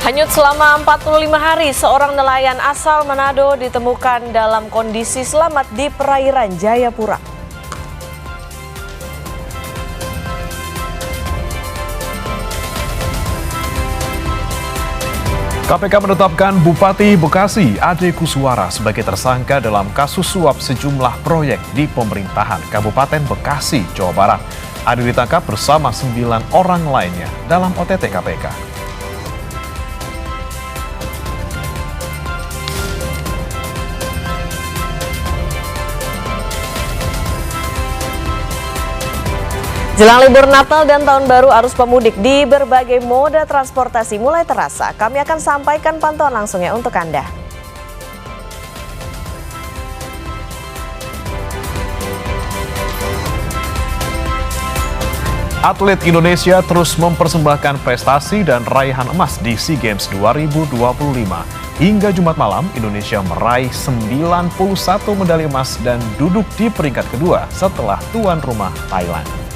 Hanyut selama 45 hari, seorang nelayan asal Manado ditemukan dalam kondisi selamat di perairan Jayapura. KPK menetapkan Bupati Bekasi Ade Kuswara sebagai tersangka dalam kasus suap sejumlah proyek di pemerintahan Kabupaten Bekasi, Jawa Barat. Ade ditangkap bersama 9 orang lainnya dalam OTT KPK. Jelang libur Natal dan Tahun Baru, arus pemudik di berbagai moda transportasi mulai terasa. Kami akan sampaikan pantauan langsungnya untuk Anda. Atlet Indonesia terus mempersembahkan prestasi dan raihan emas di SEA Games 2025. Hingga Jumat malam, Indonesia meraih 91 medali emas dan duduk di peringkat kedua setelah tuan rumah Thailand.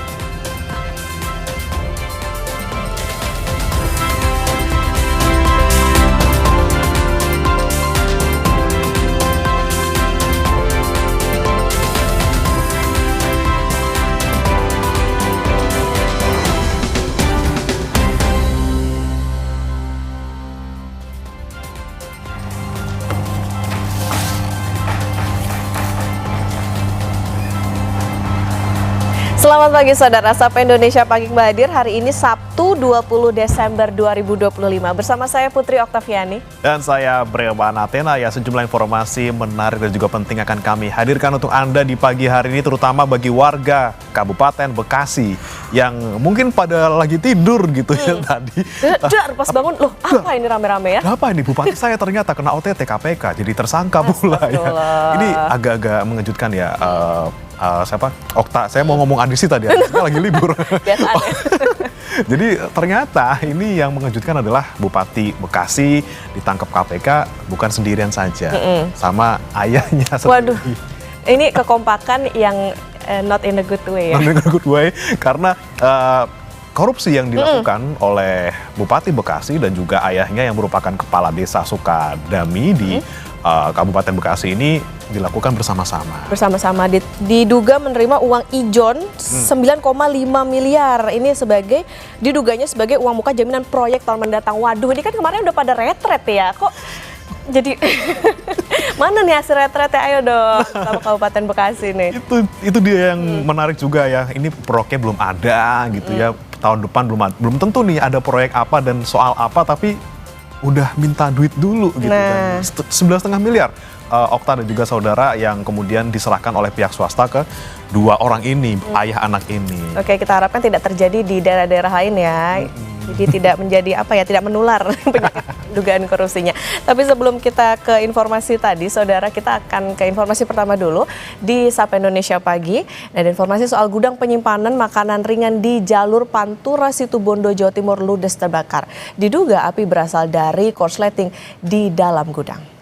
Selamat pagi saudara, Sapa Indonesia Pagi kembali hadir hari ini Sabtu 20 Desember 2025. Bersama saya Putri Oktaviani. Dan saya Brewan Athena. Ya, sejumlah informasi menarik dan juga penting akan kami hadirkan untuk Anda di pagi hari ini, terutama bagi warga Kabupaten Bekasi yang mungkin pada lagi tidur gitu ya tadi. Dar, pas bangun, loh apa ini rame-rame ya? Apa ini Bupati saya ternyata kena OTT KPK, jadi tersangka pula ya. Ini agak-agak mengejutkan ya. Siapa? Okta, saya mau ngomong Andisi tadi, Andisi lagi libur. Jadi ternyata ini yang mengejutkan adalah Bupati Bekasi ditangkap KPK bukan sendirian saja, sama ayahnya sendiri. Waduh, ini kekompakan yang not in a good way ya. Not in a good way, karena korupsi yang dilakukan oleh Bupati Bekasi dan juga ayahnya yang merupakan Kepala Desa Sukadami di Kabupaten Bekasi ini dilakukan bersama-sama. Bersama-sama diduga menerima uang ijon 9,5 miliar. Ini diduganya sebagai uang muka jaminan proyek tahun mendatang. Waduh, ini kan kemarin udah pada retret ya. Kok jadi mana nih hasil retretnya? Ayo dong, sama Kabupaten Bekasi nih. Itu dia yang menarik juga ya. Ini proyeknya belum ada gitu ya. Tahun depan belum tentu nih ada proyek apa dan soal apa, tapi udah minta duit dulu gitu kan. 11,5 miliar. Okta dan juga saudara yang kemudian diserahkan oleh pihak swasta ke dua orang ini, ayah anak ini. Oke, kita harapkan tidak terjadi di daerah-daerah lain ya. Jadi tidak menjadi tidak menular penyakit dugaan korupsinya. Tapi sebelum kita ke informasi tadi, saudara, kita akan ke informasi pertama dulu di Sapa Indonesia Pagi. Dan informasi soal gudang penyimpanan makanan ringan di jalur Pantura Situbondo, Jawa Timur ludes terbakar. Diduga api berasal dari korsleting di dalam gudang.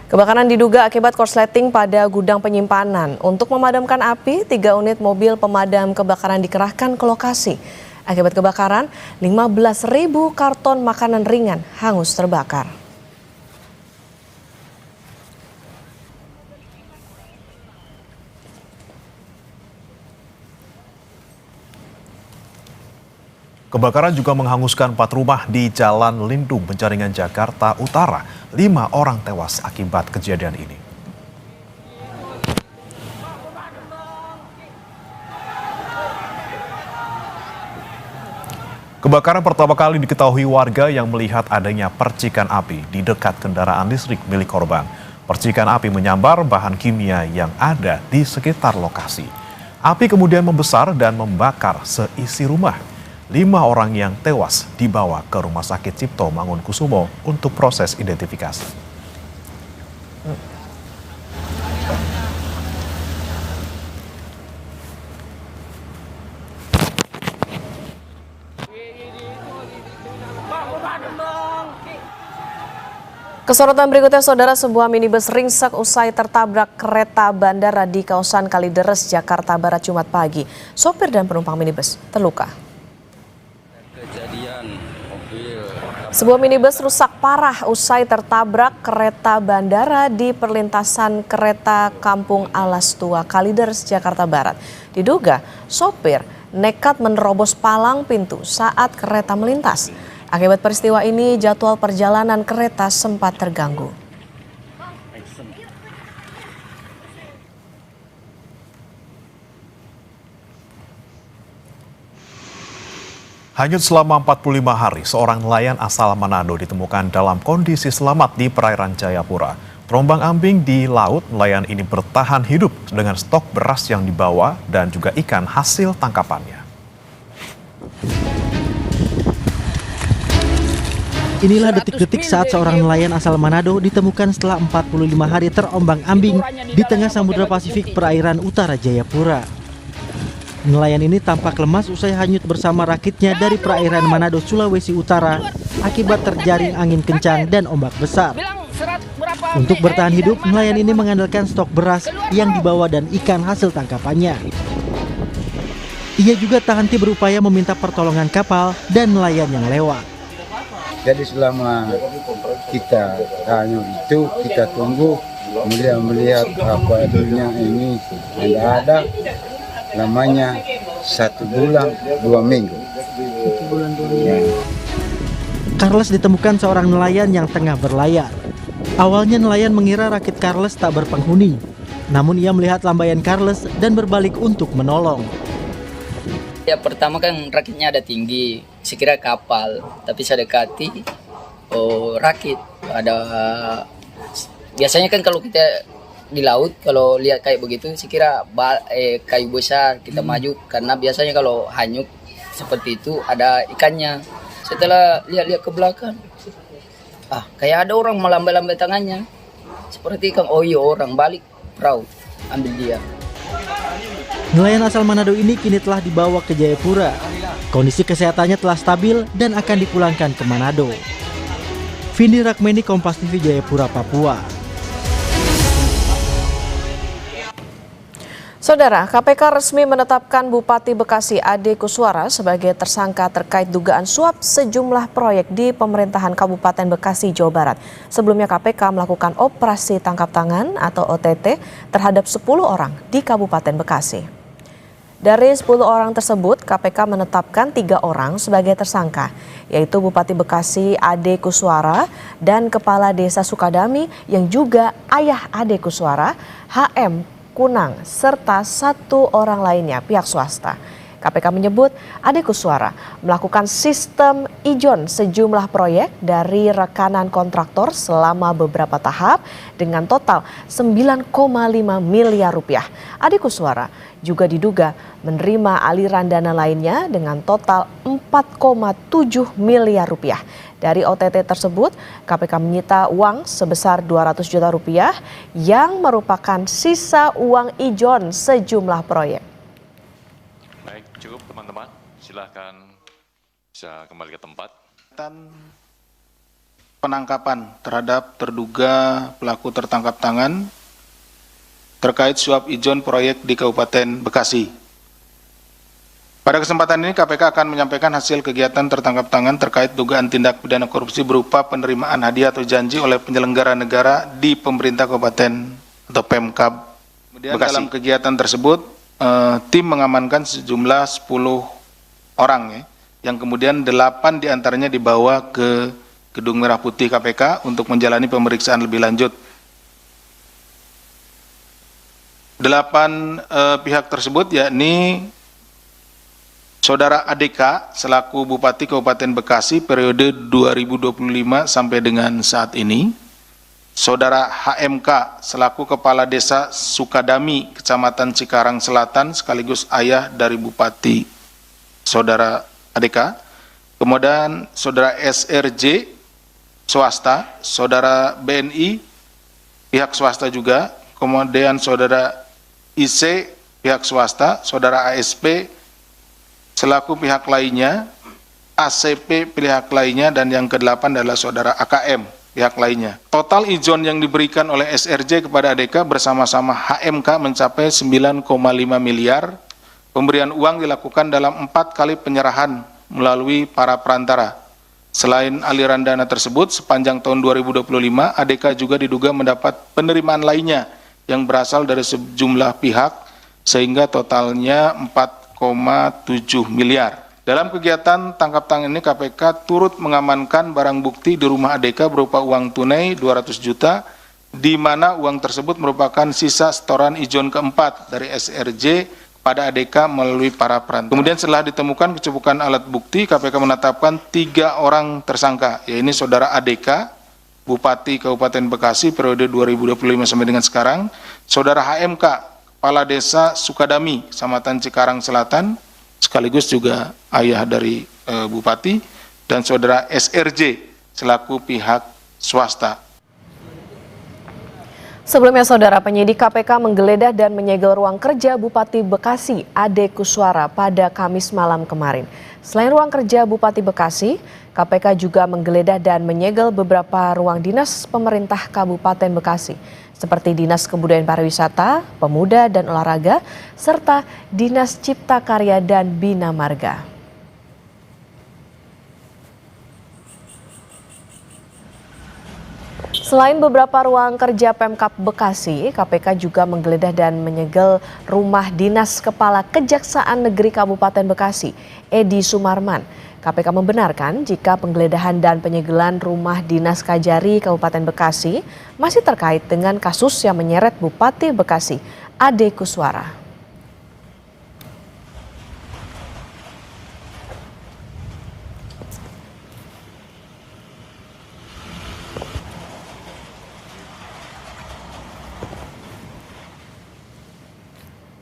Kebakaran diduga akibat korsleting pada gudang penyimpanan. Untuk memadamkan api, 3 unit mobil pemadam kebakaran dikerahkan ke lokasi. Akibat kebakaran, 15.000 karton makanan ringan hangus terbakar. Kebakaran juga menghanguskan 4 rumah di Jalan Lindung, Penjaringan, Jakarta Utara. 5 orang tewas akibat kejadian ini. Kebakaran pertama kali diketahui warga yang melihat adanya percikan api di dekat kendaraan listrik milik korban. Percikan api menyambar bahan kimia yang ada di sekitar lokasi. Api kemudian membesar dan membakar seisi rumah. 5 orang yang tewas dibawa ke Rumah Sakit Cipto Mangunkusumo untuk proses identifikasi. Kesorotan berikutnya, saudara, sebuah minibus ringsek usai tertabrak kereta bandara di kawasan Kalideres, Jakarta Barat, Jumat pagi. Sopir dan penumpang minibus terluka. Sebuah minibus rusak parah usai tertabrak kereta bandara di perlintasan kereta Kampung Alas Tua, Kalideres, Jakarta Barat. Diduga sopir nekat menerobos palang pintu saat kereta melintas. Akibat peristiwa ini, jadwal perjalanan kereta sempat terganggu. Hanyut selama 45 hari, seorang nelayan asal Manado ditemukan dalam kondisi selamat di perairan Jayapura. Terombang-ambing di laut, nelayan ini bertahan hidup dengan stok beras yang dibawa dan juga ikan hasil tangkapannya. Inilah detik-detik saat seorang nelayan asal Manado ditemukan setelah 45 hari terombang-ambing di tengah Samudra Pasifik perairan utara Jayapura. Nelayan ini tampak lemas usai hanyut bersama rakitnya dari perairan Manado, Sulawesi Utara akibat terjaring angin kencang dan ombak besar. Untuk bertahan hidup, nelayan ini mengandalkan stok beras yang dibawa dan ikan hasil tangkapannya. Ia juga tak henti berupaya meminta pertolongan kapal dan nelayan yang lewat. Jadi selama kita hanya itu, kita tunggu melihat apa dunia ini tidak ada, namanya 1 bulan 2 minggu. Carles ditemukan seorang nelayan yang tengah berlayar. Awalnya nelayan mengira rakit Carles tak berpenghuni, namun ia melihat lambaian Carles dan berbalik untuk menolong. Ya, pertama kan rakitnya ada tinggi, sekira kapal, tapi saya dekati, rakit. Biasanya kan kalau kita di laut, kalau lihat kayak begitu, sekira kayu besar, kita maju, karena biasanya kalau hanyut seperti itu ada ikannya. Setelah lihat-lihat ke belakang, kayak ada orang melambai-lambai tangannya, seperti ikan, oh iya orang, balik perahu, ambil dia. Nelayan asal Manado ini kini telah dibawa ke Jayapura. Kondisi kesehatannya telah stabil dan akan dipulangkan ke Manado. Vindi Rakmeni, Kompas TV, Jayapura, Papua. Saudara, KPK resmi menetapkan Bupati Bekasi Ade Kuswara sebagai tersangka terkait dugaan suap sejumlah proyek di pemerintahan Kabupaten Bekasi, Jawa Barat. Sebelumnya KPK melakukan operasi tangkap tangan atau OTT terhadap 10 orang di Kabupaten Bekasi. Dari 10 orang tersebut, KPK menetapkan 3 orang sebagai tersangka, yaitu Bupati Bekasi Ade Kuswara dan Kepala Desa Sukadami yang juga ayah Ade Kuswara, HM Kunang, serta 1 orang lainnya pihak swasta. KPK menyebut Ade Kuswara melakukan sistem ijon sejumlah proyek dari rekanan kontraktor selama beberapa tahap dengan total 9,5 miliar rupiah. Ade Kuswara juga diduga menerima aliran dana lainnya dengan total 4,7 miliar rupiah. Dari OTT tersebut, KPK menyita uang sebesar 200 juta rupiah yang merupakan sisa uang ijon sejumlah proyek. Baik, cukup teman-teman. Silahkan bisa kembali ke tempat. Penangkapan terhadap terduga pelaku tertangkap tangan terkait suap ijon proyek di Kabupaten Bekasi. Pada kesempatan ini KPK akan menyampaikan hasil kegiatan tertangkap tangan terkait dugaan tindak pidana korupsi berupa penerimaan hadiah atau janji oleh penyelenggara negara di pemerintah kabupaten atau Pemkab Bekasi. Dalam kegiatan tersebut, tim mengamankan sejumlah 10 orang yang kemudian 8 diantaranya dibawa ke Gedung Merah Putih KPK untuk menjalani pemeriksaan lebih lanjut. 8 pihak tersebut yakni Saudara ADK selaku Bupati Kabupaten Bekasi periode 2025 sampai dengan saat ini, Saudara HMK selaku Kepala Desa Sukadami, Kecamatan Cikarang Selatan sekaligus ayah dari Bupati Saudara ADK, kemudian Saudara SRJ swasta, Saudara BNI pihak swasta juga, kemudian Saudara IC pihak swasta, Saudara ASP selaku pihak lainnya, ACP pihak lainnya, dan yang ke-8 adalah Saudara AKM pihak lainnya. Total ijon yang diberikan oleh SRJ kepada ADK bersama-sama HMK mencapai 9,5 miliar. Pemberian uang dilakukan dalam 4 kali penyerahan melalui para perantara. Selain aliran dana tersebut, sepanjang tahun 2025, ADK juga diduga mendapat penerimaan lainnya yang berasal dari sejumlah pihak, sehingga totalnya 4,7 miliar. Dalam kegiatan tangkap tangan ini, KPK turut mengamankan barang bukti di rumah ADK berupa uang tunai 200 juta, di mana uang tersebut merupakan sisa setoran ijon keempat dari SRJ pada ADK melalui para perantara. Kemudian setelah ditemukan kecukupan alat bukti, KPK menetapkan 3 orang tersangka, yaitu Saudara ADK, Bupati Kabupaten Bekasi periode 2025 sampai dengan sekarang, Saudara HMK, Kepala Desa Sukadami, Kecamatan Cikarang Selatan, sekaligus juga ayah dari Bupati, dan Saudara SRJ selaku pihak swasta. Sebelumnya, Saudara, penyidik KPK menggeledah dan menyegel ruang kerja Bupati Bekasi, Ade Kuswara, pada Kamis malam kemarin. Selain ruang kerja Bupati Bekasi, KPK juga menggeledah dan menyegel beberapa ruang dinas pemerintah Kabupaten Bekasi, seperti Dinas Kebudayaan Pariwisata, Pemuda dan Olahraga, serta Dinas Cipta Karya dan Bina Marga. Selain beberapa ruang kerja Pemkab Bekasi, KPK juga menggeledah dan menyegel rumah dinas Kepala Kejaksaan Negeri Kabupaten Bekasi, Edi Sumarman. KPK membenarkan jika penggeledahan dan penyegelan rumah dinas Kajari Kabupaten Bekasi masih terkait dengan kasus yang menyeret Bupati Bekasi, Ade Kuswara.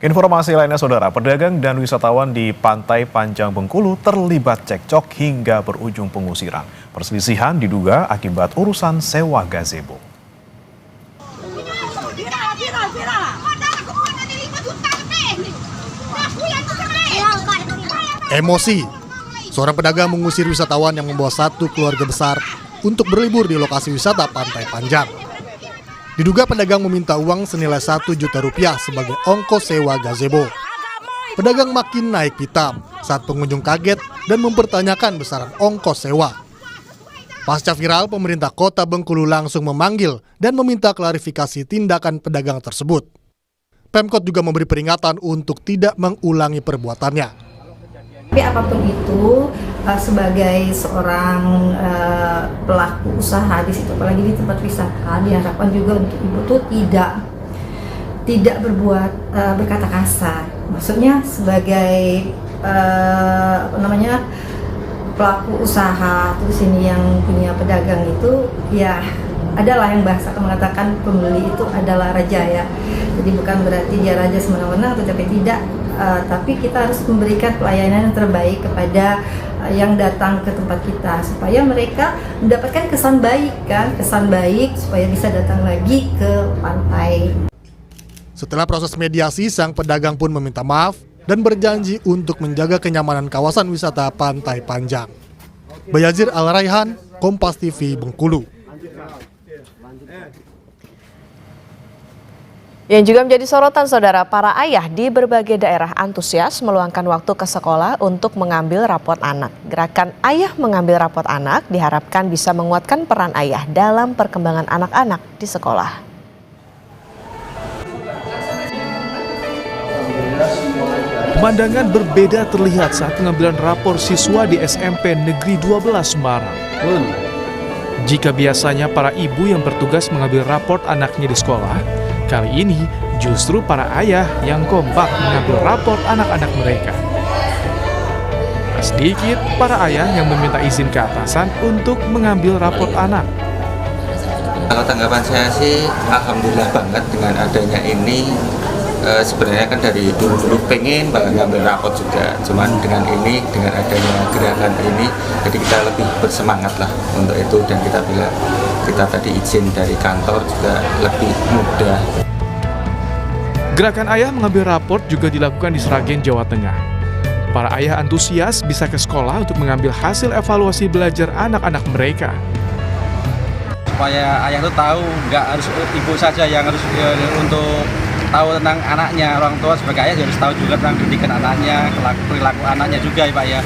Informasi lainnya, Saudara, pedagang dan wisatawan di Pantai Panjang Bengkulu terlibat cekcok hingga berujung pengusiran. Perselisihan diduga akibat urusan sewa gazebo. Emosi, seorang pedagang mengusir wisatawan yang membawa satu keluarga besar untuk berlibur di lokasi wisata Pantai Panjang. Diduga pedagang meminta uang senilai 1 juta rupiah sebagai ongkos sewa gazebo. Pedagang makin naik pitam saat pengunjung kaget dan mempertanyakan besaran ongkos sewa. Pasca viral, pemerintah kota Bengkulu langsung memanggil dan meminta klarifikasi tindakan pedagang tersebut. Pemkot juga memberi peringatan untuk tidak mengulangi perbuatannya. Tapi apapun itu, sebagai seorang pelaku usaha di situ, apalagi di tempat wisata, diharapkan juga untuk ibu tuh tidak berbuat berkata kasar. Maksudnya sebagai pelaku usaha terus ini yang punya pedagang itu, ya adalah yang bahasa mengatakan pembeli itu adalah raja, ya. Jadi bukan berarti dia raja semena-mena, tetapi tidak. Tapi kita harus memberikan pelayanan yang terbaik kepada yang datang ke tempat kita supaya mereka mendapatkan kesan baik supaya bisa datang lagi ke pantai. Setelah proses mediasi, sang pedagang pun meminta maaf dan berjanji untuk menjaga kenyamanan kawasan wisata Pantai Panjang. Bayazir Al-Raihan, Kompas TV, Bengkulu. Yang juga menjadi sorotan, Saudara, para ayah di berbagai daerah antusias meluangkan waktu ke sekolah untuk mengambil rapot anak. Gerakan Ayah Mengambil Rapot Anak diharapkan bisa menguatkan peran ayah dalam perkembangan anak-anak di sekolah. Pemandangan berbeda terlihat saat pengambilan rapor siswa di SMP Negeri 12 Semarang. Jika biasanya para ibu yang bertugas mengambil raport anaknya di sekolah, kali ini justru para ayah yang kompak mengambil raport anak-anak mereka. Tak sedikit para ayah yang meminta izin ke atasan untuk mengambil raport anak. Kalau tanggapan saya sih alhamdulillah banget dengan adanya ini. Sebenarnya kan dari dulu pengen banget ngambil raport juga, cuman dengan adanya gerakan ini, jadi kita lebih bersemangat lah untuk itu, dan kita bilang kita tadi izin dari kantor juga lebih mudah. Gerakan Ayah Mengambil Raport juga dilakukan di Sragen, Jawa Tengah. Para ayah antusias bisa ke sekolah untuk mengambil hasil evaluasi belajar anak-anak mereka. supaya ayah itu tahu, nggak harus ibu saja yang harus untuk tahu tentang anaknya. Orang tua sebagai ayah harus tahu juga tentang pendidikan anaknya, perilaku anaknya juga ya Pak ya.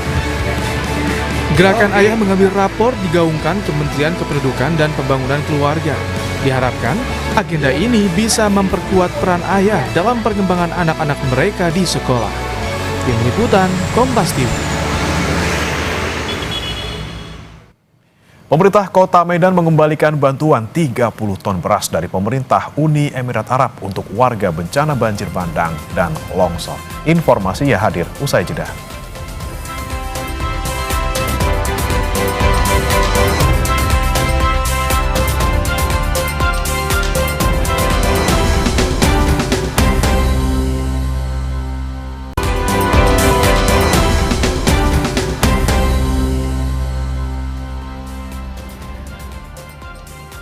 Gerakan Ayah Mengambil Rapor digaungkan Kementerian Kependudukan dan Pembangunan Keluarga. Diharapkan agenda ini bisa memperkuat peran ayah dalam perkembangan anak-anak mereka di sekolah. Tim Liputan Kompas TV. Pemerintah Kota Medan mengembalikan bantuan 30 ton beras dari pemerintah Uni Emirat Arab untuk warga bencana banjir bandang dan longsor. Informasinya hadir usai jeda.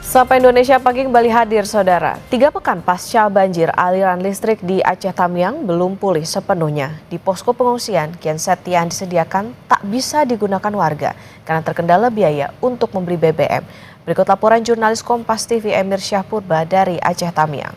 Sapa Indonesia Pagi kembali hadir, Saudara. 3 pekan pasca banjir, aliran listrik di Aceh Tamiang belum pulih sepenuhnya. Di posko pengungsian, genset yang disediakan tak bisa digunakan warga karena terkendala biaya untuk membeli BBM. Berikut laporan jurnalis Kompas TV Emir Syahpurba dari Aceh Tamiang.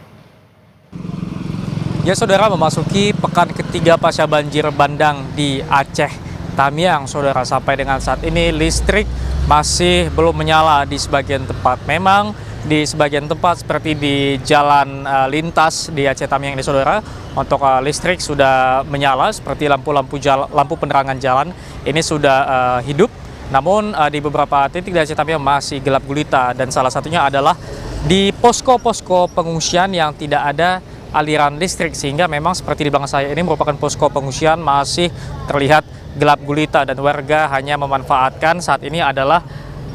Ya Saudara, memasuki pekan ketiga pasca banjir bandang di Aceh Tamiang, Saudara. Sampai dengan saat ini listrik masih belum menyala di sebagian tempat. Memang di sebagian tempat seperti di jalan lintas di Aceh Tamiang ini, Saudara, untuk listrik sudah menyala seperti lampu penerangan jalan ini sudah hidup. Namun di beberapa titik di Aceh Tamiang masih gelap gulita, dan salah satunya adalah di posko-posko pengungsian yang tidak ada aliran listrik, sehingga memang seperti di belakang saya ini merupakan posko pengungsian masih terlihat gelap gulita, dan warga hanya memanfaatkan saat ini adalah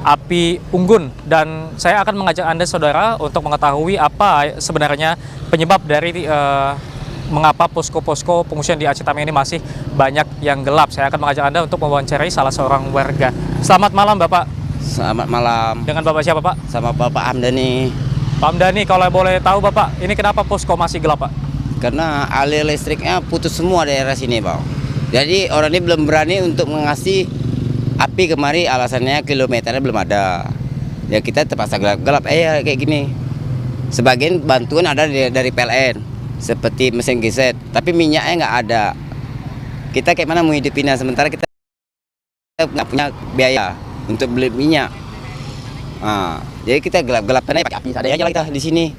api unggun. Dan saya akan mengajak Anda, Saudara, untuk mengetahui apa sebenarnya penyebab dari mengapa posko-posko pengungsian di Aceh Tamiang ini masih banyak yang gelap. Saya akan mengajak Anda untuk mewawancarai salah seorang warga. Selamat malam, Bapak. Selamat malam. Dengan Bapak siapa, Pak? Sama Bapak Hamdani. Pak Hamdani, kalau boleh tahu, Bapak, ini kenapa posko masih gelap, Pak? Karena aliran listriknya putus semua daerah sini, Pak. Jadi orang ini belum berani untuk mengasih api kemari, alasannya kilometernya belum ada. Ya kita terpaksa gelap-gelap kayak gini. Sebagian bantuan ada dari PLN, seperti mesin geset, tapi minyaknya nggak ada. Kita kayak mana mau hidupinnya, sementara kita nggak punya biaya untuk beli minyak. Jadi kita gelap-gelapan aja pakai api seadanya aja kita di sini.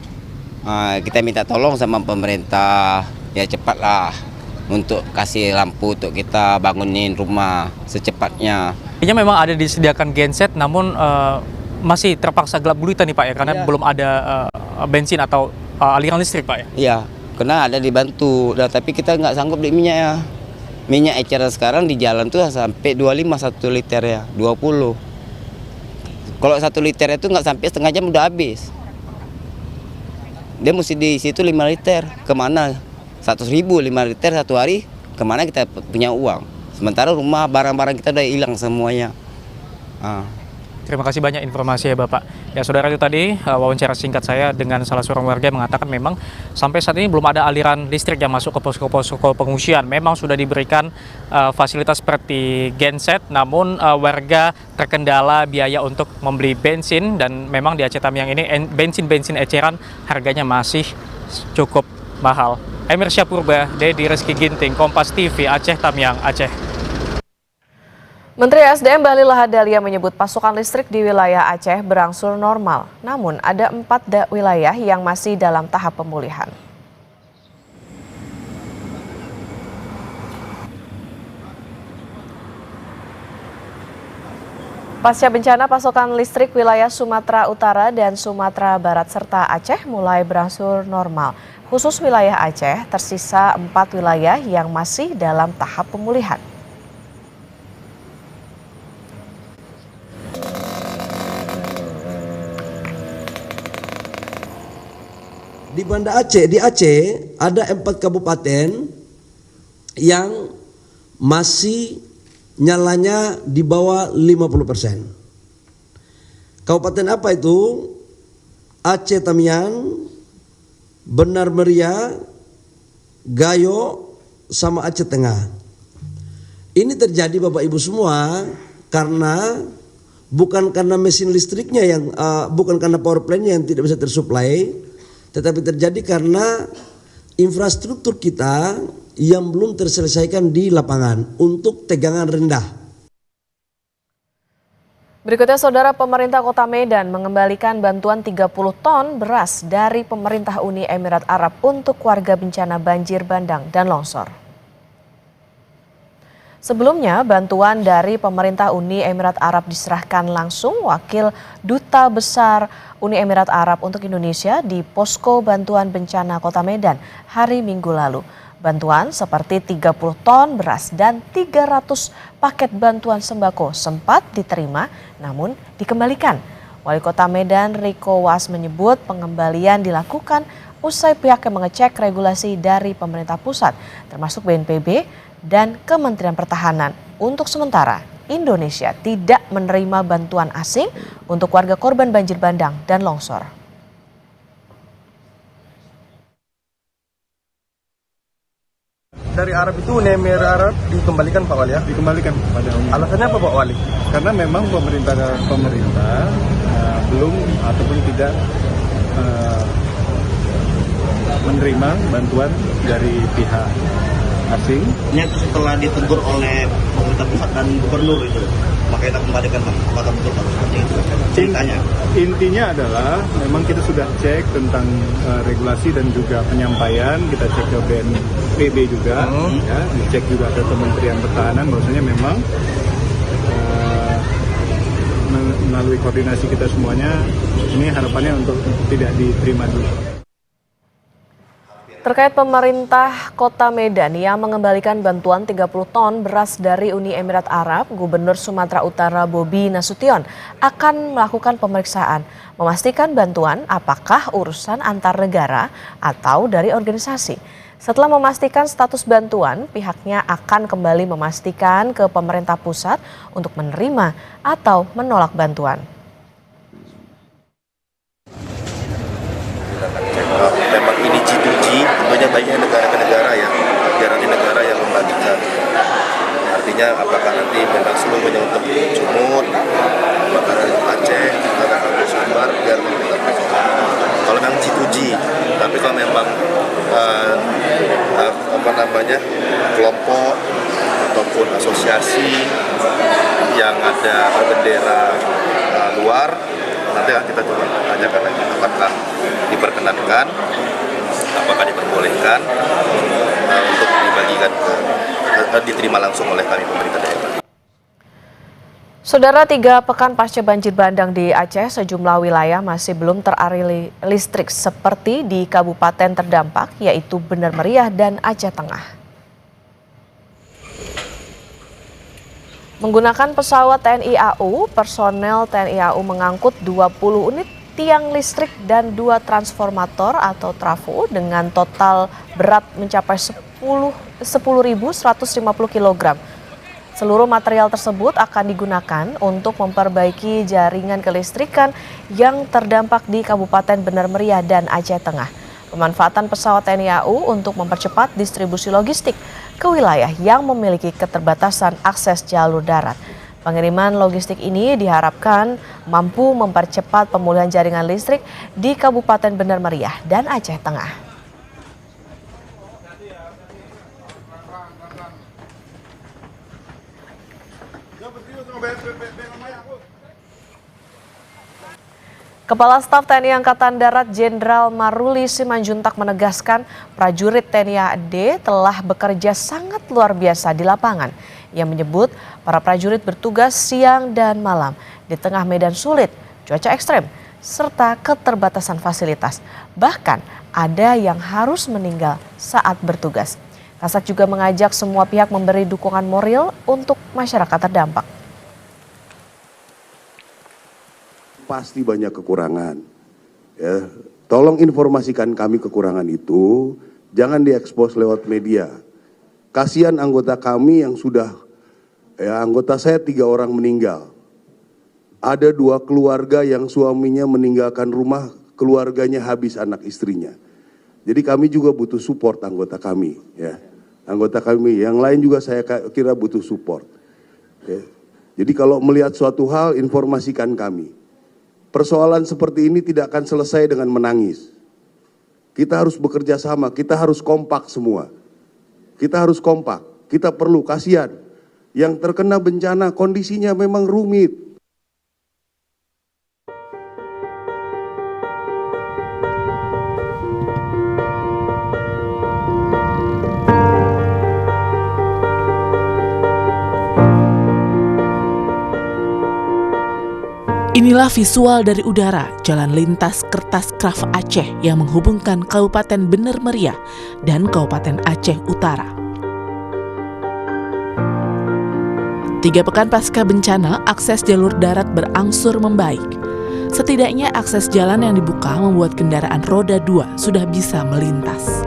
Kita minta tolong sama pemerintah, ya cepatlah untuk kasih lampu untuk kita bangunin rumah secepatnya. Ini memang ada disediakan genset, namun masih terpaksa gelap gulita nih Pak ya, karena belum ada bensin atau aliran listrik Pak ya? Iya, karena ada dibantu, tapi kita nggak sanggup beli minyak ya. Minyak eceran sekarang di jalan tuh sampai 25 1 liter ya, 20. Kalau 1 liter itu nggak sampai setengah jam udah habis. Dia mesti di situ 5 liter, kemana? 100.000 5 liter satu hari, kemana kita punya uang? Sementara rumah barang-barang kita udah hilang semuanya. Terima kasih banyak informasi ya Bapak. Ya Saudara, itu tadi wawancara singkat saya dengan salah seorang warga yang mengatakan memang sampai saat ini belum ada aliran listrik yang masuk ke posko-posko pengungsian. Memang sudah diberikan fasilitas seperti genset, namun warga terkendala biaya untuk membeli bensin, dan memang di Aceh Tamiang ini bensin eceran harganya masih cukup mahal. Emir Syahpurba, Dedi Rizky Ginting, Kompas TV, Aceh Tamiang, Aceh. Menteri SDM Bahlil Lahadalia menyebut pasokan listrik di wilayah Aceh berangsur normal. Namun ada 4 wilayah yang masih dalam tahap pemulihan. Pasca bencana, pasokan listrik wilayah Sumatera Utara dan Sumatera Barat serta Aceh mulai berangsur normal. Khusus wilayah Aceh, tersisa 4 wilayah yang masih dalam tahap pemulihan. Di Banda Aceh, di Aceh ada 4 kabupaten yang masih nyalanya di bawah 50%. Kabupaten apa itu? Aceh Tamiang, Benar Meriah, Gayo, sama Aceh Tengah. Ini terjadi Bapak Ibu semua karena bukan karena mesin listriknya yang bukan karena power plant-nya yang tidak bisa tersuplai, tetapi terjadi karena infrastruktur kita yang belum terselesaikan di lapangan untuk tegangan rendah. Berikutnya, Saudara, pemerintah Kota Medan mengembalikan bantuan 30 ton beras dari pemerintah Uni Emirat Arab untuk warga bencana banjir bandang dan longsor. Sebelumnya, bantuan dari pemerintah Uni Emirat Arab diserahkan langsung Wakil Duta Besar Uni Emirat Arab untuk Indonesia di Posko Bantuan Bencana Kota Medan hari Minggu lalu. Bantuan seperti 30 ton beras dan 300 paket bantuan sembako sempat diterima namun dikembalikan. Wali Kota Medan Riko Was menyebut pengembalian dilakukan usai pihaknya mengecek regulasi dari pemerintah pusat termasuk BNPB dan Kementerian Pertahanan. Untuk sementara, Indonesia tidak menerima bantuan asing untuk warga korban banjir bandang dan longsor. Dari Arab itu Uni Emirat Arab dikembalikan Pak Wali ya? Dikembalikan kepada Uni. Alasannya apa Pak Wali? Karena memang pemerintah belum ataupun tidak menerima bantuan dari pihak asing. Ini setelah ditegur oleh pemerintah pusat dan gubernur itu, makanya kita kembalikan Pak. Apakah betul Pak seperti itu ceritanya? Intinya adalah memang kita sudah cek tentang regulasi dan juga penyampaian, kita cek ke BNPB juga, ya, dicek juga ke Kementerian Pertahanan, bahwasanya memang melalui koordinasi kita semuanya, ini harapannya untuk tidak diterima dulu. Terkait pemerintah Kota Medan yang mengembalikan bantuan 30 ton beras dari Uni Emirat Arab, Gubernur Sumatera Utara Bobi Nasution akan melakukan pemeriksaan, memastikan bantuan apakah urusan antar negara atau dari organisasi. Setelah memastikan status bantuan, pihaknya akan kembali memastikan ke pemerintah pusat untuk menerima atau menolak bantuan. Memang ini G2G, tentunya baiknya negara ke negara ya, biar nanti negara yang membagikan. Artinya apakah nanti memang seluruhnya untuk Sumut, apakah untuk Aceh, apakah untuk Sumbar, biar pemerintah pusat. Kalau memang G2G, tapi kalau memang kelompok ataupun asosiasi yang ada berbendera luar, nanti akan kita coba tanyakan lagi apakah diperkenankan, apakah diperbolehkan untuk dibagikan diterima langsung oleh kami pemerintah daerah. Saudara, 3 pekan pasca banjir bandang di Aceh, sejumlah wilayah masih belum teraliri listrik seperti di kabupaten terdampak yaitu Bener Meriah dan Aceh Tengah. Menggunakan pesawat TNI AU, personel TNI AU mengangkut 20 unit tiang listrik dan 2 transformator atau trafo dengan total berat mencapai 10.150 kg. Seluruh material tersebut akan digunakan untuk memperbaiki jaringan kelistrikan yang terdampak di Kabupaten Bener Meriah dan Aceh Tengah. Pemanfaatan pesawat TNI AU untuk mempercepat distribusi logistik ke wilayah yang memiliki keterbatasan akses jalur darat. Pengiriman logistik ini diharapkan mampu mempercepat pemulihan jaringan listrik di Kabupaten Bener Meriah dan Aceh Tengah. Kepala Staf TNI Angkatan Darat Jenderal Maruli Simanjuntak menegaskan prajurit TNI AD telah bekerja sangat luar biasa di lapangan. Ia menyebut para prajurit bertugas siang dan malam di tengah medan sulit, cuaca ekstrem, serta keterbatasan fasilitas. Bahkan ada yang harus meninggal saat bertugas. Kasat juga mengajak semua pihak memberi dukungan moral untuk masyarakat terdampak. Pasti banyak kekurangan. Ya, tolong informasikan kami kekurangan itu, jangan diekspos lewat media. Kasihan anggota kami yang sudah, anggota saya 3 orang meninggal. Ada 2 keluarga yang suaminya meninggalkan rumah, keluarganya habis anak istrinya. Jadi kami juga butuh support anggota kami. Ya. Anggota kami, yang lain juga saya kira butuh support. Ya. Jadi kalau melihat suatu hal, informasikan kami. Persoalan seperti ini tidak akan selesai dengan menangis. Kita harus bekerja sama, kita harus kompak semua. Kita harus kompak, kita perlu, kasihan. Yang terkena bencana kondisinya memang rumit. Inilah visual dari udara jalan lintas Kertas Kraf Aceh yang menghubungkan Kabupaten Bener Meriah dan Kabupaten Aceh Utara. 3 pekan pasca bencana, akses jalur darat berangsur membaik. Setidaknya akses jalan yang dibuka membuat kendaraan roda 2 sudah bisa melintas.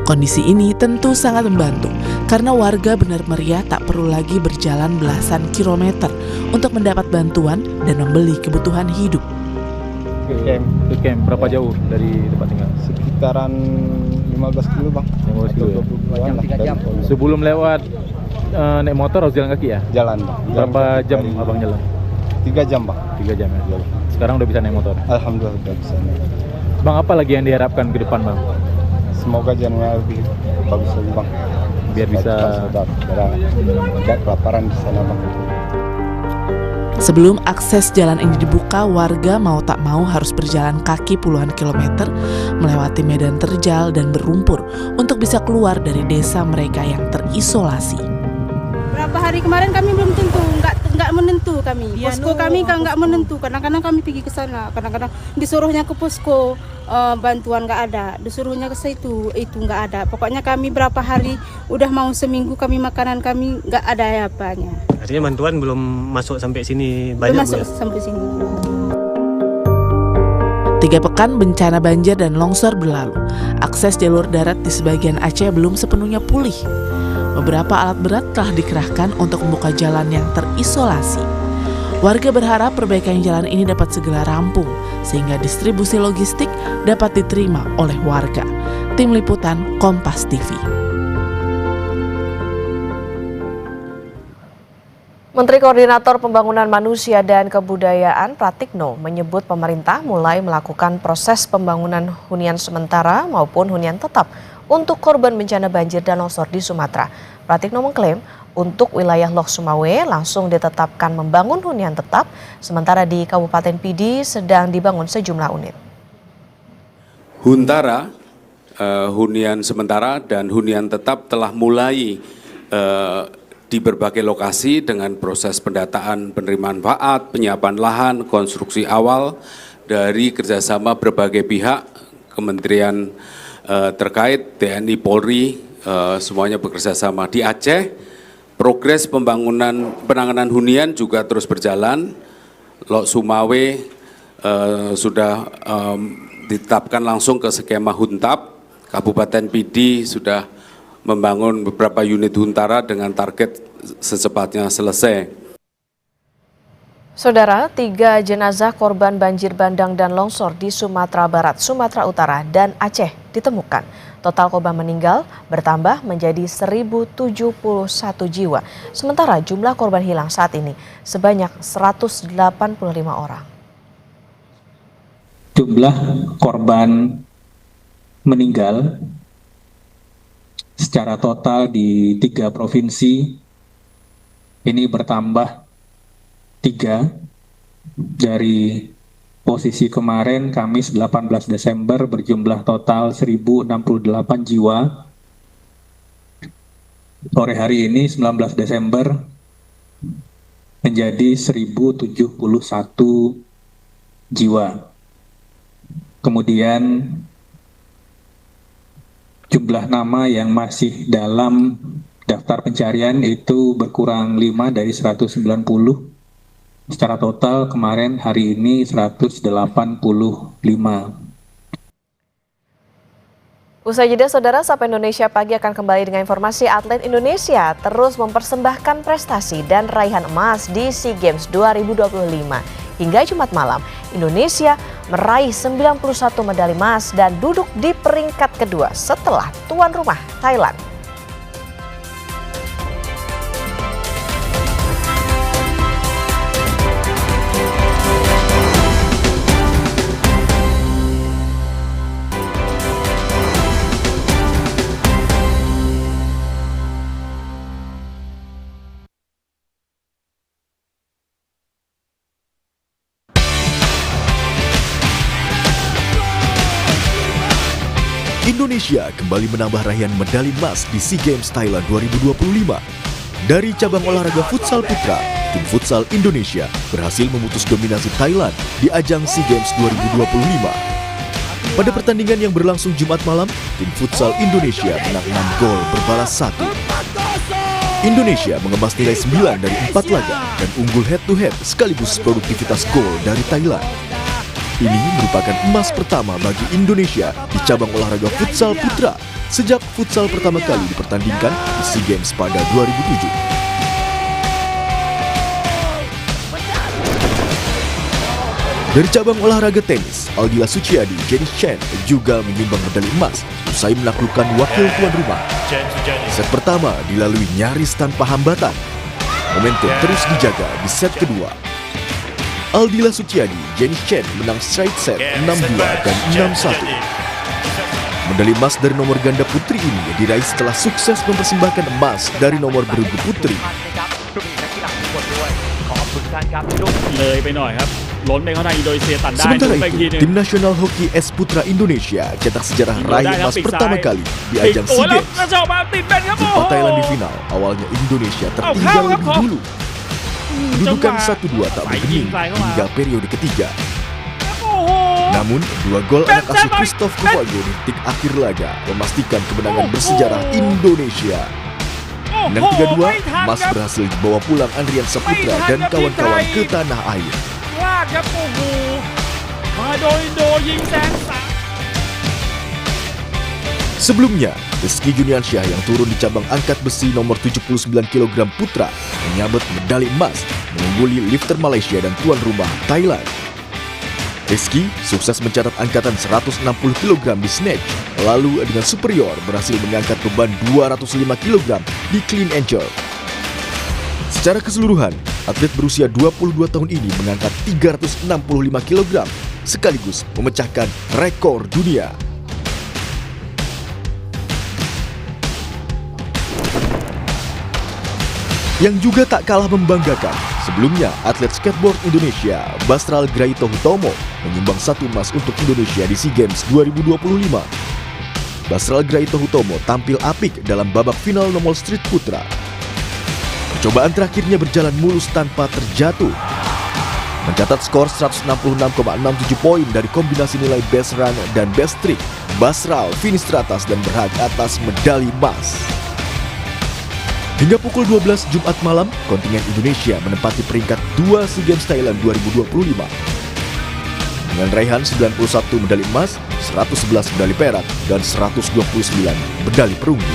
Kondisi ini tentu sangat membantu karena warga Bener Meriah tak perlu lagi berjalan belasan kilometer untuk mendapat bantuan dan membeli kebutuhan hidup. Ke camp berapa jauh dari tempat tinggal? Sekitaran 15 kilo bang. 15 kilo ya? 3 jam. Sebelum lewat naik motor harus jalan kaki ya? Jalan bang. Berapa jam abang jalan? 3 jam bang. 3 jam ya? Sekarang udah bisa naik motor? Alhamdulillah udah bisa naik. Bang, apa lagi yang diharapkan ke depan bang? Semoga jalannya lebih bagus lagi bang. Biar bisa tidak kelaparan di sana bang. Sebelum akses jalan ini dibuka, warga mau tak mau harus berjalan kaki puluhan kilometer, melewati medan terjal dan berlumpur untuk bisa keluar dari desa mereka yang terisolasi. Berapa hari kemarin kami belum tentu, nggak menentu kami. Posko kami kan nggak menentu, kadang-kadang kami pergi ke sana, kadang-kadang disuruhnya ke posko, bantuan nggak ada, disuruhnya ke situ, itu nggak ada. Pokoknya kami berapa hari, udah mau seminggu kami makanan kami nggak ada apanya. Artinya bantuan belum masuk sampai sini banyak. Belum masuk sampai sini. 3 pekan bencana banjir dan longsor berlalu, akses jalur darat di sebagian Aceh belum sepenuhnya pulih. Beberapa alat berat telah dikerahkan untuk membuka jalan yang terisolasi. Warga berharap perbaikan jalan ini dapat segera rampung, sehingga distribusi logistik dapat diterima oleh warga. Tim Liputan Kompas TV. Menteri Koordinator Pembangunan Manusia dan Kebudayaan Pratikno menyebut pemerintah mulai melakukan proses pembangunan hunian sementara maupun hunian tetap untuk korban bencana banjir dan longsor di Sumatera. Pratikno mengklaim untuk wilayah Lok Sumawe langsung ditetapkan membangun hunian tetap, sementara di Kabupaten Pidi sedang dibangun sejumlah unit. Huntara, hunian sementara dan hunian tetap telah mulai di berbagai lokasi dengan proses pendataan penerimaan manfaat, penyiapan lahan, konstruksi awal dari kerjasama berbagai pihak, kementerian terkait, TNI, Polri, semuanya bekerja sama. Di Aceh, progres penanganan hunian juga terus berjalan. Lok Sumawe sudah ditetapkan langsung ke skema Huntap. Kabupaten Pidi sudah membangun beberapa unit Huntara dengan target secepatnya selesai. Saudara, 3 jenazah korban banjir bandang dan longsor di Sumatera Barat, Sumatera Utara, dan Aceh ditemukan. Total korban meninggal bertambah menjadi 1.071 jiwa. Sementara jumlah korban hilang saat ini sebanyak 185 orang. Jumlah korban meninggal secara total di 3 provinsi ini bertambah 3 dari posisi kemarin Kamis 18 Desember berjumlah total 1.068 jiwa. Sore hari ini 19 Desember menjadi 1.071 jiwa. Kemudian jumlah nama yang masih dalam daftar pencarian itu berkurang 5 dari 190. Secara total kemarin hari ini 185. Usai jeda, Saudara, Sapa Indonesia Pagi akan kembali dengan informasi atlet Indonesia terus mempersembahkan prestasi dan raihan emas di SEA Games 2025. Hingga Jumat malam, Indonesia meraih 91 medali emas dan duduk di peringkat kedua setelah tuan rumah Thailand. Indonesia kembali menambah raihan medali emas di SEA Games Thailand 2025. Dari cabang olahraga futsal putra, tim futsal Indonesia berhasil memutus dominasi Thailand di ajang SEA Games 2025. Pada pertandingan yang berlangsung Jumat malam, tim futsal Indonesia menang 6 gol berbalas 1. Indonesia mengemas nilai 9 dari 4 laga dan unggul head-to-head sekaligus produktivitas gol dari Thailand. Ini merupakan emas pertama bagi Indonesia di cabang olahraga futsal putra sejak futsal pertama kali dipertandingkan di SEA Games pada 2007. Dari cabang olahraga tenis, Aldila Suciadi, Jenny Chen juga menyumbang medali emas usai menaklukkan wakil tuan rumah. Set pertama dilalui nyaris tanpa hambatan. Momentum terus dijaga di set kedua. Aldila Suciadi, Jenny Chen menang straight set 6-2 dan 6-1. Medali emas dari nomor ganda putri ini diraih setelah sukses mempersembahkan emas dari nomor bergu putri. Sementara itu, tim nasional hoki es putra Indonesia cetak sejarah raih emas pertama kali di ajang SEA Games. Jumpa Thailand di final, awalnya Indonesia tertinggal lebih dulu. Kedudukan 1-2 tak bergeming hingga periode ketiga. Namun, 2 gol anak asuh Christoph Kovago di detik akhir laga memastikan kemenangan bersejarah Indonesia. Menang 3-2, emas berhasil dibawa pulang Andrian Saputra dan kawan-kawan ke tanah air. Sebelumnya, Rizky Juniansyah yang turun di cabang angkat besi nomor 79 kg putra menyabet medali emas mengungguli lifter Malaysia dan tuan rumah Thailand. Rizky sukses mencatat angkatan 160 kg di snatch, lalu dengan superior berhasil mengangkat beban 205 kg di clean and jerk. Secara keseluruhan, atlet berusia 22 tahun ini mengangkat 365 kg sekaligus memecahkan rekor dunia. Yang juga tak kalah membanggakan, sebelumnya atlet skateboard Indonesia Basral Graito Hutomo menyumbang 1 emas untuk Indonesia di SEA Games 2025. Basral Graito Hutomo tampil apik dalam babak final nomor street putra. Percobaan terakhirnya berjalan mulus tanpa terjatuh. Mencatat skor 166,67 poin dari kombinasi nilai best run dan best trick, Basral finish teratas dan berhak atas medali emas. Hingga pukul 12 Jumat malam, kontingen Indonesia menempati peringkat 2 SEA Games Thailand 2025. Dengan raihan 91 medali emas, 111 medali perak, dan 129 medali perunggu.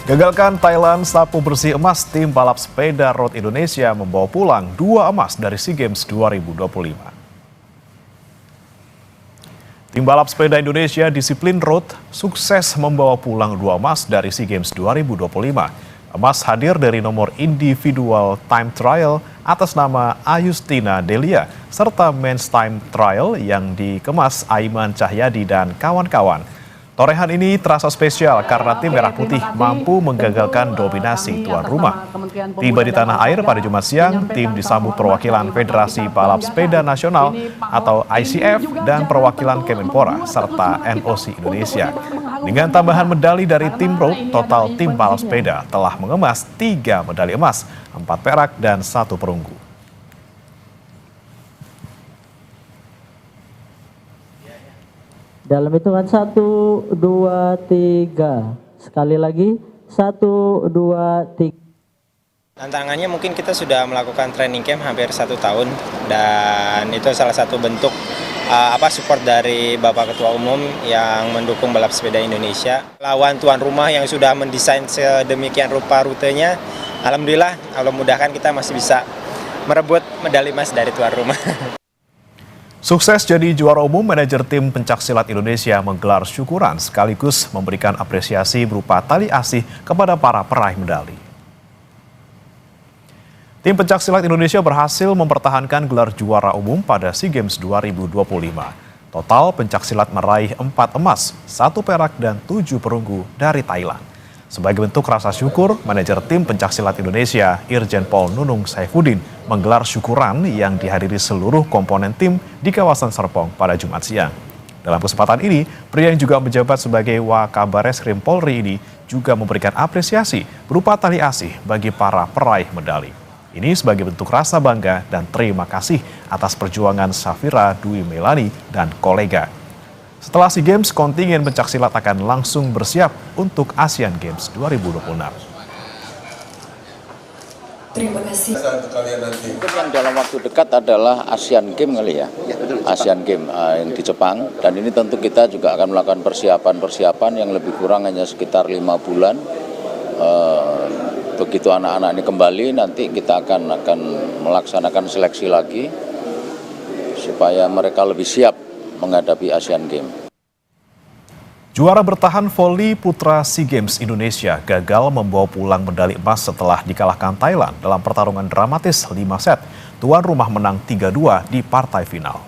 Gagalkan Thailand sapu bersih emas, tim balap sepeda road Indonesia membawa pulang 2 emas dari SEA Games 2025. Tim balap sepeda Indonesia disiplin road sukses membawa pulang 2 emas dari SEA Games 2025. Emas hadir dari nomor individual time trial atas nama Ayustina Delia, serta men's time trial yang dikemas Aiman Cahyadi dan kawan-kawan. Torehan ini terasa spesial karena tim Merah Putih mampu menggagalkan dominasi tuan rumah. Tiba di tanah air pada Jumat siang, tim disambut perwakilan Federasi Balap Sepeda Nasional atau ICF dan perwakilan Kemenpora serta NOC Indonesia. Dengan tambahan medali dari tim road, total tim balap sepeda telah mengemas 3 medali emas, 4 perak dan 1 perunggu. Dalam hitungan 1, 2, 3. Sekali lagi, 1, 2, 3. Tantangannya mungkin kita sudah melakukan training camp hampir 1 tahun dan itu salah satu bentuk support dari Bapak Ketua Umum yang mendukung balap sepeda Indonesia. Lawan tuan rumah yang sudah mendesain sedemikian rupa rutenya, alhamdulillah Allah mudahkan kita masih bisa merebut medali emas dari tuan rumah. Sukses jadi juara umum, manajer tim pencaksilat Indonesia menggelar syukuran sekaligus memberikan apresiasi berupa tali asih kepada para peraih medali. Tim pencaksilat Indonesia berhasil mempertahankan gelar juara umum pada SEA Games 2025. Total pencaksilat meraih 4 emas, 1 perak dan 7 perunggu dari Thailand. Sebagai bentuk rasa syukur, manajer tim pencaksilat Indonesia, Irjen Pol Nunung Saifuddin, menggelar syukuran yang dihadiri seluruh komponen tim di kawasan Serpong pada Jumat siang. Dalam kesempatan ini, pria yang juga menjabat sebagai Wakabareskrim Polri ini juga memberikan apresiasi berupa tali asih bagi para peraih medali. Ini sebagai bentuk rasa bangga dan terima kasih atas perjuangan Safira Dwi Melani dan kolega. Setelah SEA Games, kontingen pencaksilat akan langsung bersiap untuk Asian Games 2026. Terima kasih. Mungkin yang dalam waktu dekat adalah Asian Games kali ya, Asian Games yang di Jepang. Dan ini tentu kita juga akan melakukan persiapan yang lebih kurang hanya sekitar 5 bulan. Begitu anak-anak ini kembali, nanti kita akan melaksanakan seleksi lagi supaya mereka lebih siap menghadapi Asian Games. Juara bertahan voli putra SEA Games Indonesia gagal membawa pulang medali emas setelah dikalahkan Thailand dalam pertarungan dramatis 5 set. Tuan rumah menang 3-2 di partai final.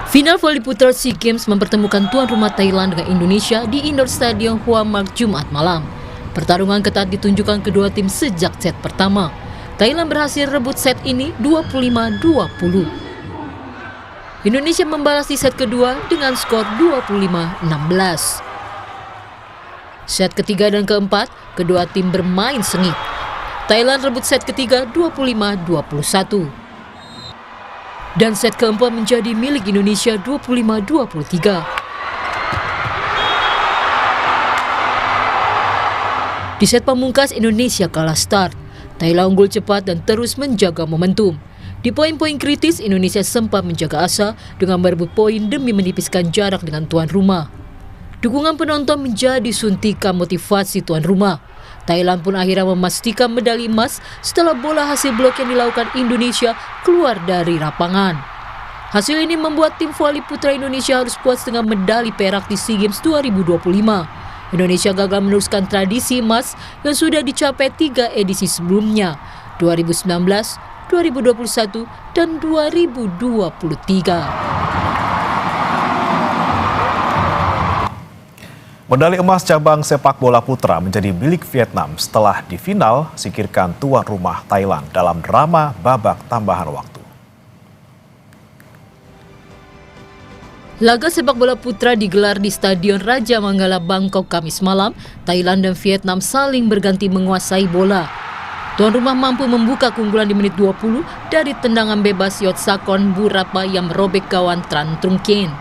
Final voli putra SEA Games mempertemukan tuan rumah Thailand dengan Indonesia di Indoor Stadium Hua Mak Jumat malam. Pertarungan ketat ditunjukkan kedua tim sejak set pertama. Thailand berhasil rebut set ini 25-20. Indonesia membalas di set kedua dengan skor 25-16. Set ketiga dan keempat, kedua tim bermain sengit. Thailand rebut set ketiga 25-21. Dan set keempat menjadi milik Indonesia 25-23. Di set pamungkas Indonesia kalah start. Thailand unggul cepat dan terus menjaga momentum. Di poin-poin kritis, Indonesia sempat menjaga asa dengan merebut poin demi menipiskan jarak dengan tuan rumah. Dukungan penonton menjadi suntikan motivasi tuan rumah. Thailand pun akhirnya memastikan medali emas setelah bola hasil blok yang dilakukan Indonesia keluar dari lapangan. Hasil ini membuat tim voli putra Indonesia harus puas dengan medali perak di SEA Games 2025. Indonesia gagal meneruskan tradisi emas yang sudah dicapai 3 edisi sebelumnya, 2019, 2021, dan 2023. Medali emas cabang sepak bola putra menjadi milik Vietnam setelah di final singkirkan tuan rumah Thailand dalam drama babak tambahan waktu. Laga sepak bola putra digelar di Stadion Raja Manggala, Bangkok, Kamis malam. Thailand dan Vietnam saling berganti menguasai bola. Tuan rumah mampu membuka keunggulan di menit 20 dari tendangan bebas Yotsakon Burapa yang merobek gawang Tran Trung Kien.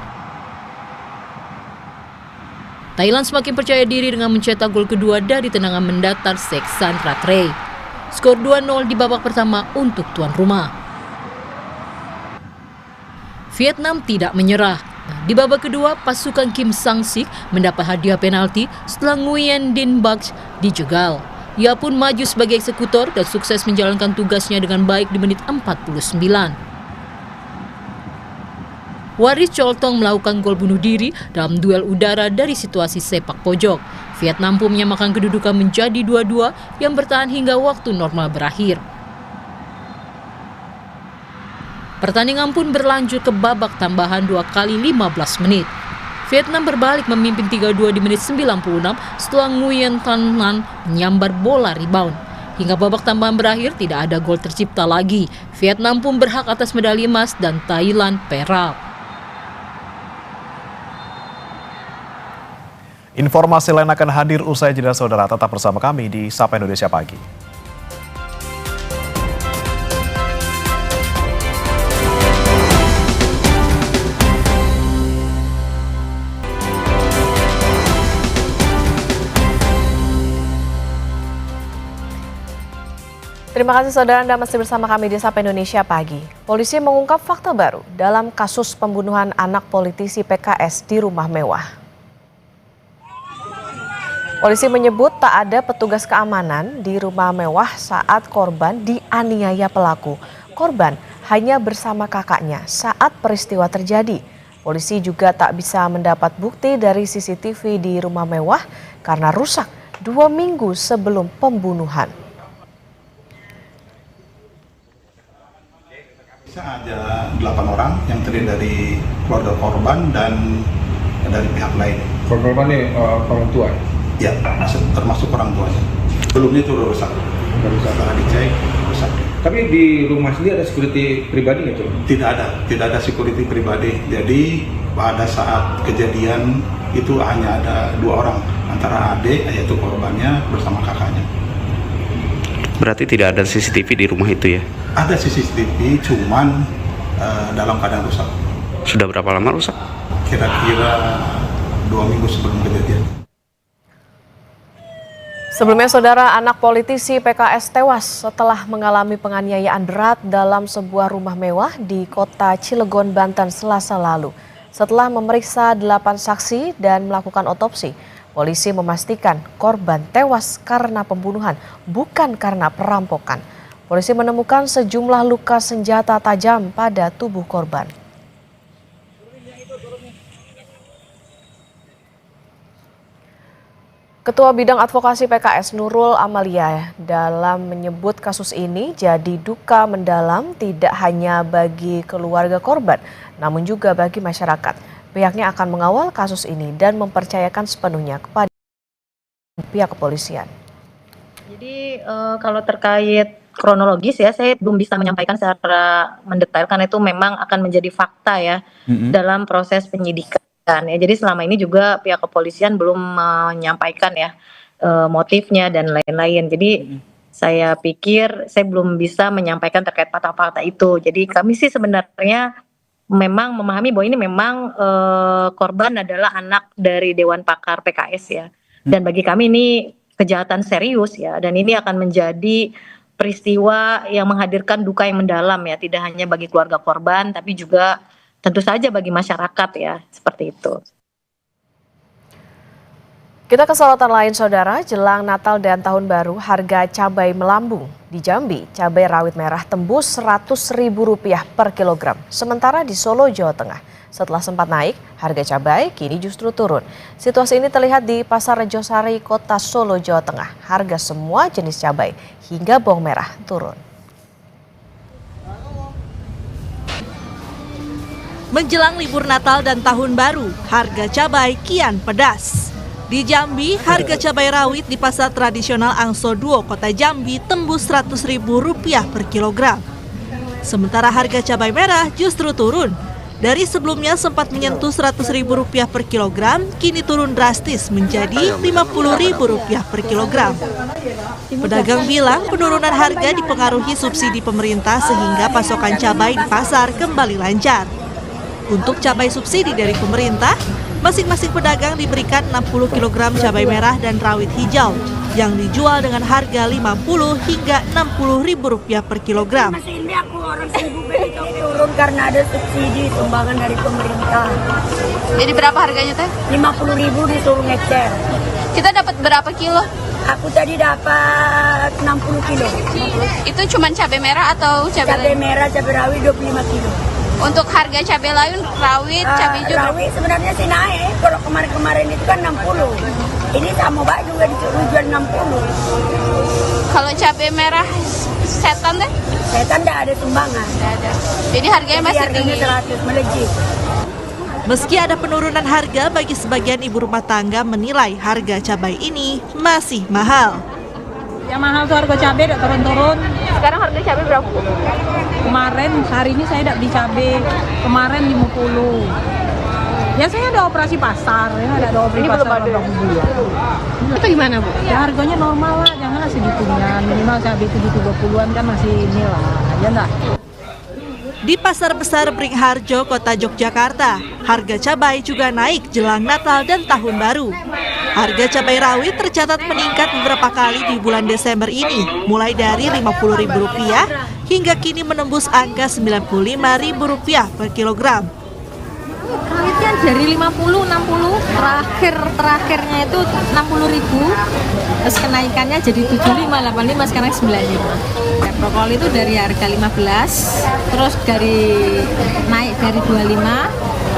Thailand semakin percaya diri dengan mencetak gol kedua dari tendangan mendatar Seksan Ratrey. Skor 2-0 di babak pertama untuk tuan rumah. Vietnam tidak menyerah. Di babak kedua, pasukan Kim Sang-sik mendapat hadiah penalti setelah Nguyen Din Bach dijegal. Ia pun maju sebagai eksekutor dan sukses menjalankan tugasnya dengan baik di menit 49. Waris Choltong melakukan gol bunuh diri dalam duel udara dari situasi sepak pojok. Vietnam pun menyamakan kedudukan menjadi 2-2 yang bertahan hingga waktu normal berakhir. Pertandingan pun berlanjut ke babak tambahan 2 kali 15 menit. Vietnam berbalik memimpin 3-2 di menit 96 setelah Nguyen Thanh Nan menyambar bola rebound. Hingga babak tambahan berakhir tidak ada gol tercipta lagi. Vietnam pun berhak atas medali emas dan Thailand perak. Informasi lain akan hadir usai jeda saudara. Tetap bersama kami di Sapa Indonesia Pagi. Terima kasih saudara, Anda masih bersama kami di Sapa Indonesia Pagi. Polisi mengungkap fakta baru dalam kasus pembunuhan anak politisi PKS di rumah mewah. Polisi menyebut tak ada petugas keamanan di rumah mewah saat korban dianiaya pelaku. Korban hanya bersama kakaknya saat peristiwa terjadi. Polisi juga tak bisa mendapat bukti dari CCTV di rumah mewah karena rusak 2 minggu sebelum pembunuhan. Ada 8 orang yang terdiri dari keluarga korban dan dari pihak lain. Korban ini orang tua? Ya, termasuk orang tuanya. Sebelumnya itu rusak. Setelah dicek, rusak. Tapi di rumah sendiri ada security pribadi nggak, Cok? Tidak ada security pribadi. Jadi pada saat kejadian itu hanya ada 2 orang, antara adik yaitu korbannya bersama kakaknya. Berarti tidak ada CCTV di rumah itu ya? Ada CCTV, cuman dalam keadaan rusak. Sudah berapa lama rusak? Kira-kira 2 minggu sebelum kejadian. Sebelumnya, saudara, anak politisi PKS tewas setelah mengalami penganiayaan berat dalam sebuah rumah mewah di kota Cilegon, Banten, Selasa lalu. Setelah memeriksa 8 saksi dan melakukan otopsi, polisi memastikan korban tewas karena pembunuhan, bukan karena perampokan. Polisi menemukan sejumlah luka senjata tajam pada tubuh korban. Ketua Bidang Advokasi PKS Nurul Amalia dalam menyebut kasus ini jadi duka mendalam tidak hanya bagi keluarga korban, namun juga bagi masyarakat. Pihaknya akan mengawal kasus ini dan mempercayakan sepenuhnya kepada pihak kepolisian. Jadi kalau terkait kronologis ya, saya belum bisa menyampaikan secara mendetail karena itu memang akan menjadi fakta ya dalam proses penyidikan. Ya, jadi selama ini juga pihak kepolisian belum menyampaikan ya motifnya dan lain-lain. Jadi saya pikir saya belum bisa menyampaikan terkait fakta-fakta itu. Jadi kami sih sebenarnya memang memahami bahwa ini memang korban adalah anak dari Dewan Pakar PKS ya. Dan bagi kami ini kejahatan serius ya. Dan ini akan menjadi peristiwa yang menghadirkan duka yang mendalam ya. Tidak hanya bagi keluarga korban tapi juga tentu saja bagi masyarakat ya, seperti itu. Kita ke sorotan lain, saudara. Jelang Natal dan Tahun Baru, harga cabai melambung. Di Jambi, cabai rawit merah tembus Rp100.000 per kilogram. Sementara di Solo, Jawa Tengah, setelah sempat naik, harga cabai kini justru turun. Situasi ini terlihat di Pasar Rejosari, Kota Solo, Jawa Tengah. Harga semua jenis cabai hingga bawang merah turun. Menjelang libur Natal dan Tahun Baru, harga cabai kian pedas. Di Jambi, harga cabai rawit di pasar tradisional Angso Duo, Kota Jambi tembus Rp100.000 per kilogram. Sementara harga cabai merah justru turun. Dari sebelumnya sempat menyentuh Rp100.000 per kilogram, kini turun drastis menjadi Rp50.000 per kilogram. Pedagang bilang penurunan harga dipengaruhi subsidi pemerintah sehingga pasokan cabai di pasar kembali lancar. Untuk cabai subsidi dari pemerintah, masing-masing pedagang diberikan 60 kg cabai merah dan rawit hijau yang dijual dengan harga Rp50 hingga Rp60.000 per kilogram. Ini aku orang sibuk turun karena ada subsidi sumbangan dari pemerintah. Jadi berapa harganya teh? Rp50.000 disuruh ngecer. Kita dapat berapa kilo? Aku tadi dapat 60 kilo. Itu cuma cabai merah atau cabai merah, cabai rawit 25 kilo. Untuk harga cabai lain, rawit, cabai hijau? Rawit sebenarnya sih naik, kalau kemarin-kemarin itu kan 60. Ini sama Mbak juga disuruh jual 60. Kalau cabai merah setan deh? Setan tidak ada sumbangan. Tidak ada. Jadi harganya masih tinggi? 100, melejit. Meski ada penurunan harga, bagi sebagian ibu rumah tangga menilai harga cabai ini masih mahal. Yang mahal tuh harga cabai udah turun-turun. Sekarang harga cabai berapa? Kemarin, hari ini saya udah beli cabai. Kemarin 50. Ya saya ada operasi pasar, ya ada operasi pasar. Ini belum ada. Itu gimana, Bu? Ya harganya normal lah, janganlah segitunya. Minimal cabai 730-an kan masih inilah, ya enggak? Di Pasar Besar Beringharjo, Kota Yogyakarta, harga cabai juga naik jelang Natal dan Tahun Baru. Harga cabai rawit tercatat meningkat beberapa kali di bulan Desember ini, mulai dari Rp50.000 hingga kini menembus angka Rp95.000 per kilogram. Rawitnya dari 50, 60, terakhirnya itu 60.000, terus kenaikannya jadi 75, 85, sekarang 95. Brokoli itu dari harga 15, terus naik dari 25,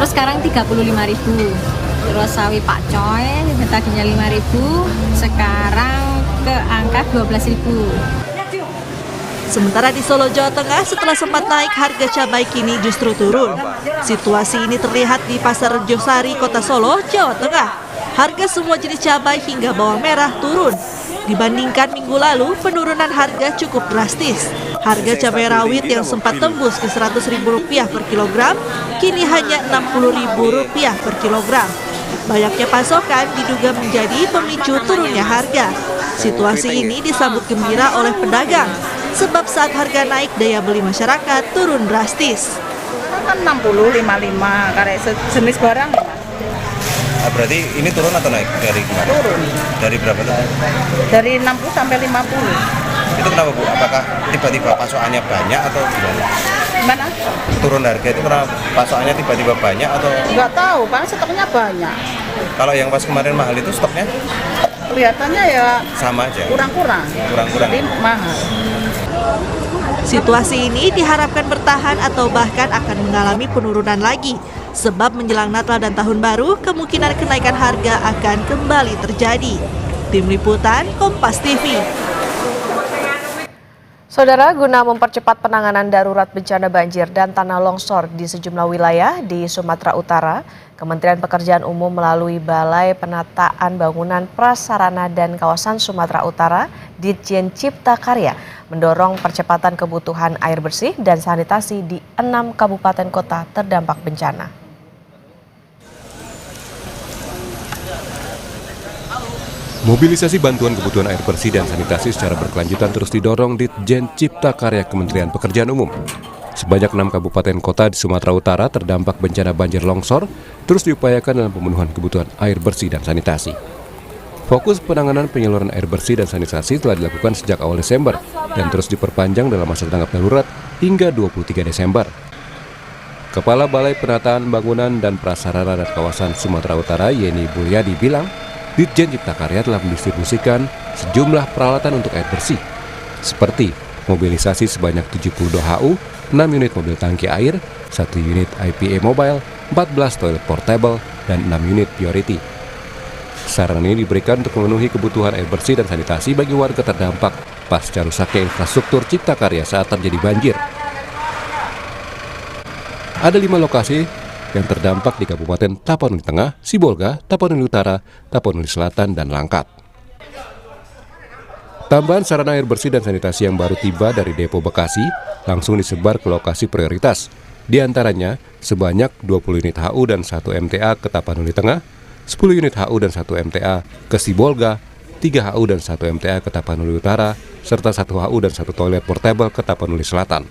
terus sekarang 35.000. Terus sawi pakcoy tadinya 5.000, sekarang ke angka 12.000. Sementara di Solo, Jawa Tengah, setelah sempat naik, harga cabai kini justru turun. Situasi ini terlihat di Pasar Rejosari, Kota Solo, Jawa Tengah. Harga semua jenis cabai hingga bawang merah turun. Dibandingkan minggu lalu, penurunan harga cukup drastis. Harga cabai rawit yang sempat tembus ke Rp100.000 per kilogram, kini hanya Rp60.000 per kilogram. Banyaknya pasokan diduga menjadi pemicu turunnya harga. Situasi ini disambut gembira oleh pedagang, sebab saat harga naik daya beli masyarakat turun drastis. Kan 60, 55, karena sejenis barang. Berarti ini turun atau naik dari gimana? Turun. Dari berapa tuh? Dari 60 sampai 50. Itu kenapa Bu? Apakah tiba-tiba pasokannya banyak atau gimana? Gimana? Turun harga itu karena pasokannya tiba-tiba banyak atau? Nggak tahu, karena stoknya banyak. Kalau yang pas kemarin mahal itu stoknya? Kelihatannya ya sama aja. Kurang-kurang. Kurang-kurang. Jadi mahal. Situasi ini diharapkan bertahan atau bahkan akan mengalami penurunan lagi. Sebab menjelang Natal dan Tahun Baru, kemungkinan kenaikan harga akan kembali terjadi. Tim Liputan, Kompas TV. Saudara, guna mempercepat penanganan darurat bencana banjir dan tanah longsor di sejumlah wilayah di Sumatera Utara, Kementerian Pekerjaan Umum melalui Balai Penataan Bangunan Prasarana dan Kawasan Sumatera Utara, Ditjen Cipta Karya, mendorong percepatan kebutuhan air bersih dan sanitasi di 6 kabupaten kota terdampak bencana. Mobilisasi bantuan kebutuhan air bersih dan sanitasi secara berkelanjutan terus didorong Ditjen Cipta Karya Kementerian Pekerjaan Umum. Sebanyak 6 kabupaten kota di Sumatera Utara terdampak bencana banjir longsor terus diupayakan dalam pemenuhan kebutuhan air bersih dan sanitasi. Fokus penanganan penyaluran air bersih dan sanitasi telah dilakukan sejak awal Desember dan terus diperpanjang dalam masa tanggap darurat hingga 23 Desember. Kepala Balai Penataan Bangunan dan Prasarana dan Kawasan Sumatera Utara, Yeni Bulyadi, bilang Ditjen Cipta Karya telah mendistribusikan sejumlah peralatan untuk air bersih, seperti mobilisasi sebanyak 72 HU, 6 unit mobil tangki air, 1 unit IPA mobile, 14 toilet portable, dan 6 unit Purity. Saran ini diberikan untuk memenuhi kebutuhan air bersih dan sanitasi bagi warga terdampak pasca rusaknya infrastruktur Cipta Karya saat terjadi banjir. Ada 5 lokasi yang terdampak di Kabupaten Tapanuli Tengah, Sibolga, Tapanuli Utara, Tapanuli Selatan, dan Langkat. Tambahan sarana air bersih dan sanitasi yang baru tiba dari Depo Bekasi langsung disebar ke lokasi prioritas. Di antaranya sebanyak 20 unit HU dan 1 MTA ke Tapanuli Tengah, 10 unit HU dan 1 MTA ke Sibolga, 3 HU dan 1 MTA ke Tapanuli Utara, serta 1 HU dan 1 toilet portable ke Tapanuli Selatan.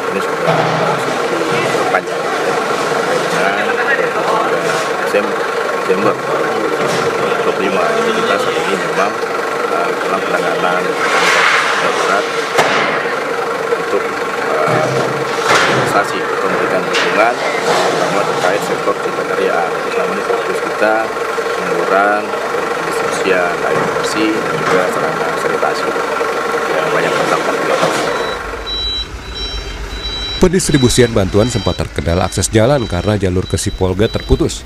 Ini sudah panjang Desember 25. Jadi kita saat ini memang dalam penanganan darurat untuk investasi memberikan dukungan terutama terkait sektor cipta karya. Selama ini fokus kita penyaluran pendistribusian air bersih dan juga sarana sanitasi yang banyak terdampak di lapangan. Pendistribusian bantuan sempat terkendala akses jalan karena jalur ke Sibolga terputus,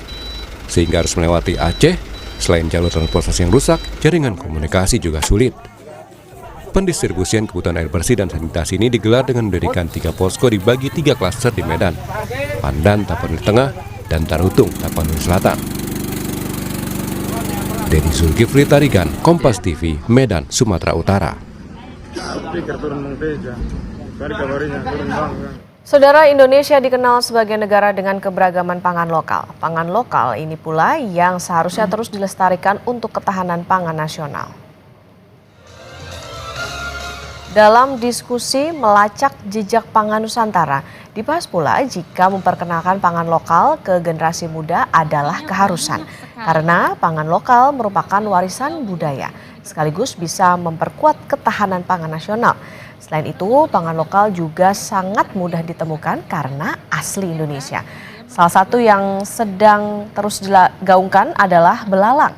sehingga harus melewati Aceh. Selain jalur transportasi yang rusak, jaringan komunikasi juga sulit. Pendistribusian kebutuhan air bersih dan sanitasi ini digelar dengan mendirikan 3 posko dibagi 3 klaster di Medan, Pandan, Tapanuli Tengah, dan Tarutung, Tapanuli Selatan. Dedi Zulkifli Tarigan, Kompas TV, Medan, Sumatera Utara. Saudara, Indonesia dikenal sebagai negara dengan keberagaman pangan lokal. Pangan lokal ini pula yang seharusnya terus dilestarikan untuk ketahanan pangan nasional. Dalam diskusi melacak jejak pangan Nusantara, dibahas pula jika memperkenalkan pangan lokal ke generasi muda adalah keharusan. Karena pangan lokal merupakan warisan budaya, sekaligus bisa memperkuat ketahanan pangan nasional. Selain itu, pangan lokal juga sangat mudah ditemukan karena asli Indonesia. Salah satu yang sedang terus digaungkan adalah belalang.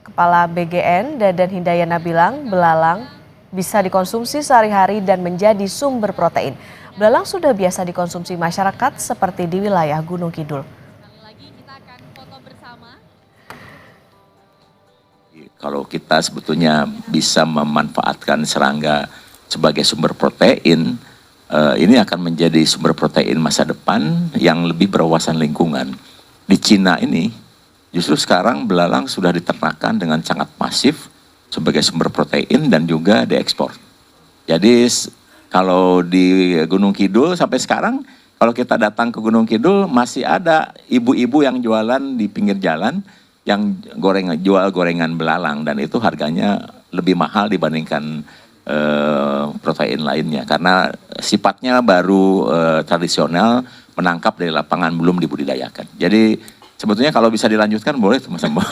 Kepala BGN, Dadan Hindayana, bilang belalang bisa dikonsumsi sehari-hari dan menjadi sumber protein. Belalang sudah biasa dikonsumsi masyarakat seperti di wilayah Gunung Kidul. Kalau kita sebetulnya bisa memanfaatkan serangga sebagai sumber protein, ini akan menjadi sumber protein masa depan yang lebih berwawasan lingkungan. Di Cina ini, justru sekarang belalang sudah diternakan dengan sangat masif sebagai sumber protein dan juga diekspor. Jadi kalau di Gunung Kidul sampai sekarang, kalau kita datang ke Gunung Kidul masih ada ibu-ibu yang jualan di pinggir jalan yang jual gorengan belalang, dan itu harganya lebih mahal dibandingkan protein lainnya karena sifatnya baru tradisional, menangkap dari lapangan, belum dibudidayakan. Jadi sebetulnya kalau bisa dilanjutkan boleh teman-teman.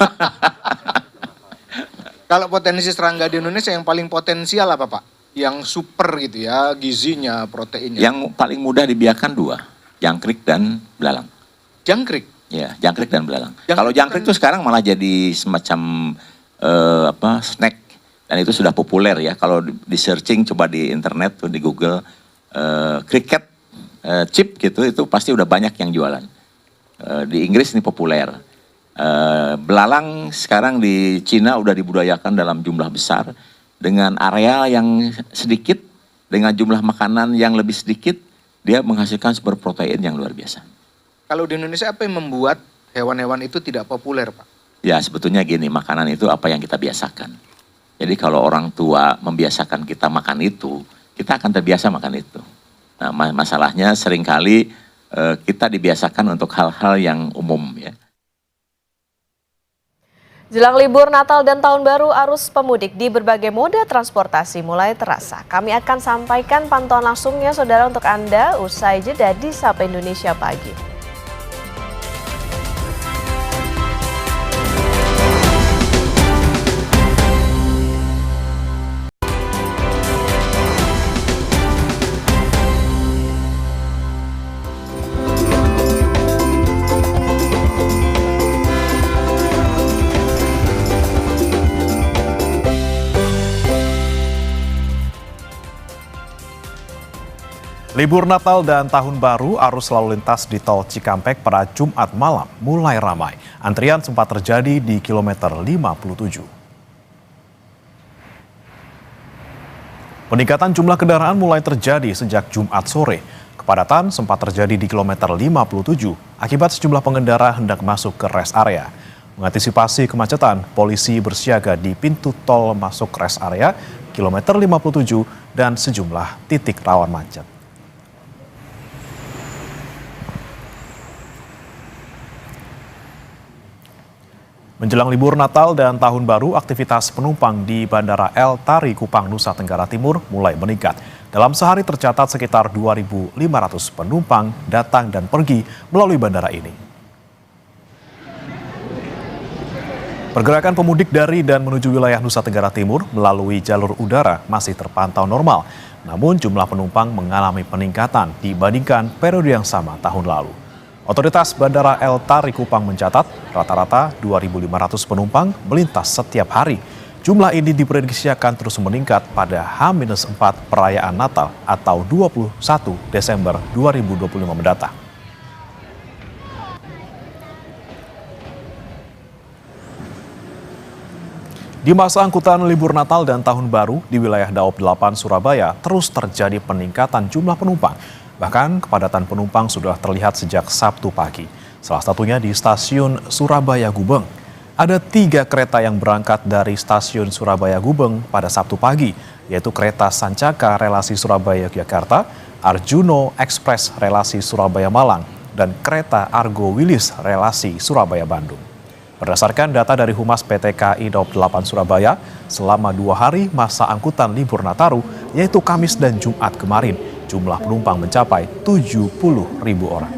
Kalau potensi serangga di Indonesia yang paling potensial apa Pak? Yang super gitu ya, gizinya, proteinnya. Yang paling mudah dibiarkan dua, jangkrik dan belalang. Jangkrik? Ya, jangkrik dan belalang. Kalau jangkrik itu sekarang malah jadi semacam snack, dan itu sudah populer ya. Kalau di searching coba di internet tuh di Google cricket chip gitu, itu pasti udah banyak yang jualan. Di Inggris ini populer. Belalang sekarang di Cina udah dibudayakan dalam jumlah besar dengan area yang sedikit, dengan jumlah makanan yang lebih sedikit, dia menghasilkan sumber protein yang luar biasa. Kalau di Indonesia apa yang membuat hewan-hewan itu tidak populer Pak? Ya sebetulnya gini, makanan itu apa yang kita biasakan. Jadi kalau orang tua membiasakan kita makan itu, kita akan terbiasa makan itu. Nah, masalahnya seringkali kita dibiasakan untuk hal-hal yang umum ya. Jelang libur Natal dan Tahun Baru, arus pemudik di berbagai moda transportasi mulai terasa. Kami akan sampaikan pantauan langsungnya saudara untuk Anda usai jeda di Sapa Indonesia Pagi. Libur Natal dan Tahun Baru, arus lalu lintas di Tol Cikampek pada Jumat malam mulai ramai. Antrian sempat terjadi di kilometer 57. Peningkatan jumlah kendaraan mulai terjadi sejak Jumat sore. Kepadatan sempat terjadi di kilometer 57 akibat sejumlah pengendara hendak masuk ke rest area. Mengantisipasi kemacetan, polisi bersiaga di pintu tol masuk rest area, kilometer 57 dan sejumlah titik rawan macet. Menjelang libur Natal dan Tahun Baru, aktivitas penumpang di Bandara El Tari Kupang, Nusa Tenggara Timur mulai meningkat. Dalam sehari tercatat sekitar 2.500 penumpang datang dan pergi melalui bandara ini. Pergerakan pemudik dari dan menuju wilayah Nusa Tenggara Timur melalui jalur udara masih terpantau normal. Namun jumlah penumpang mengalami peningkatan dibandingkan periode yang sama tahun lalu. Otoritas Bandara El Tari Kupang mencatat rata-rata 2.500 penumpang melintas setiap hari. Jumlah ini diprediksi akan terus meningkat pada H-4 perayaan Natal atau 21 Desember 2025 mendatang. Di masa angkutan libur Natal dan Tahun Baru di wilayah Daop 8 Surabaya terus terjadi peningkatan jumlah penumpang. Bahkan kepadatan penumpang sudah terlihat sejak Sabtu pagi. Salah satunya di stasiun Surabaya Gubeng. Ada 3 kereta yang berangkat dari stasiun Surabaya Gubeng pada Sabtu pagi, yaitu kereta Sancaka relasi Surabaya-Yogyakarta, Arjuno Express relasi Surabaya-Malang, dan kereta Argo Wilis relasi Surabaya-Bandung. Berdasarkan data dari Humas PT KAI Daop 8 Surabaya, selama 2 hari masa angkutan libur Nataru, yaitu Kamis dan Jumat kemarin, jumlah penumpang mencapai 70.000 orang.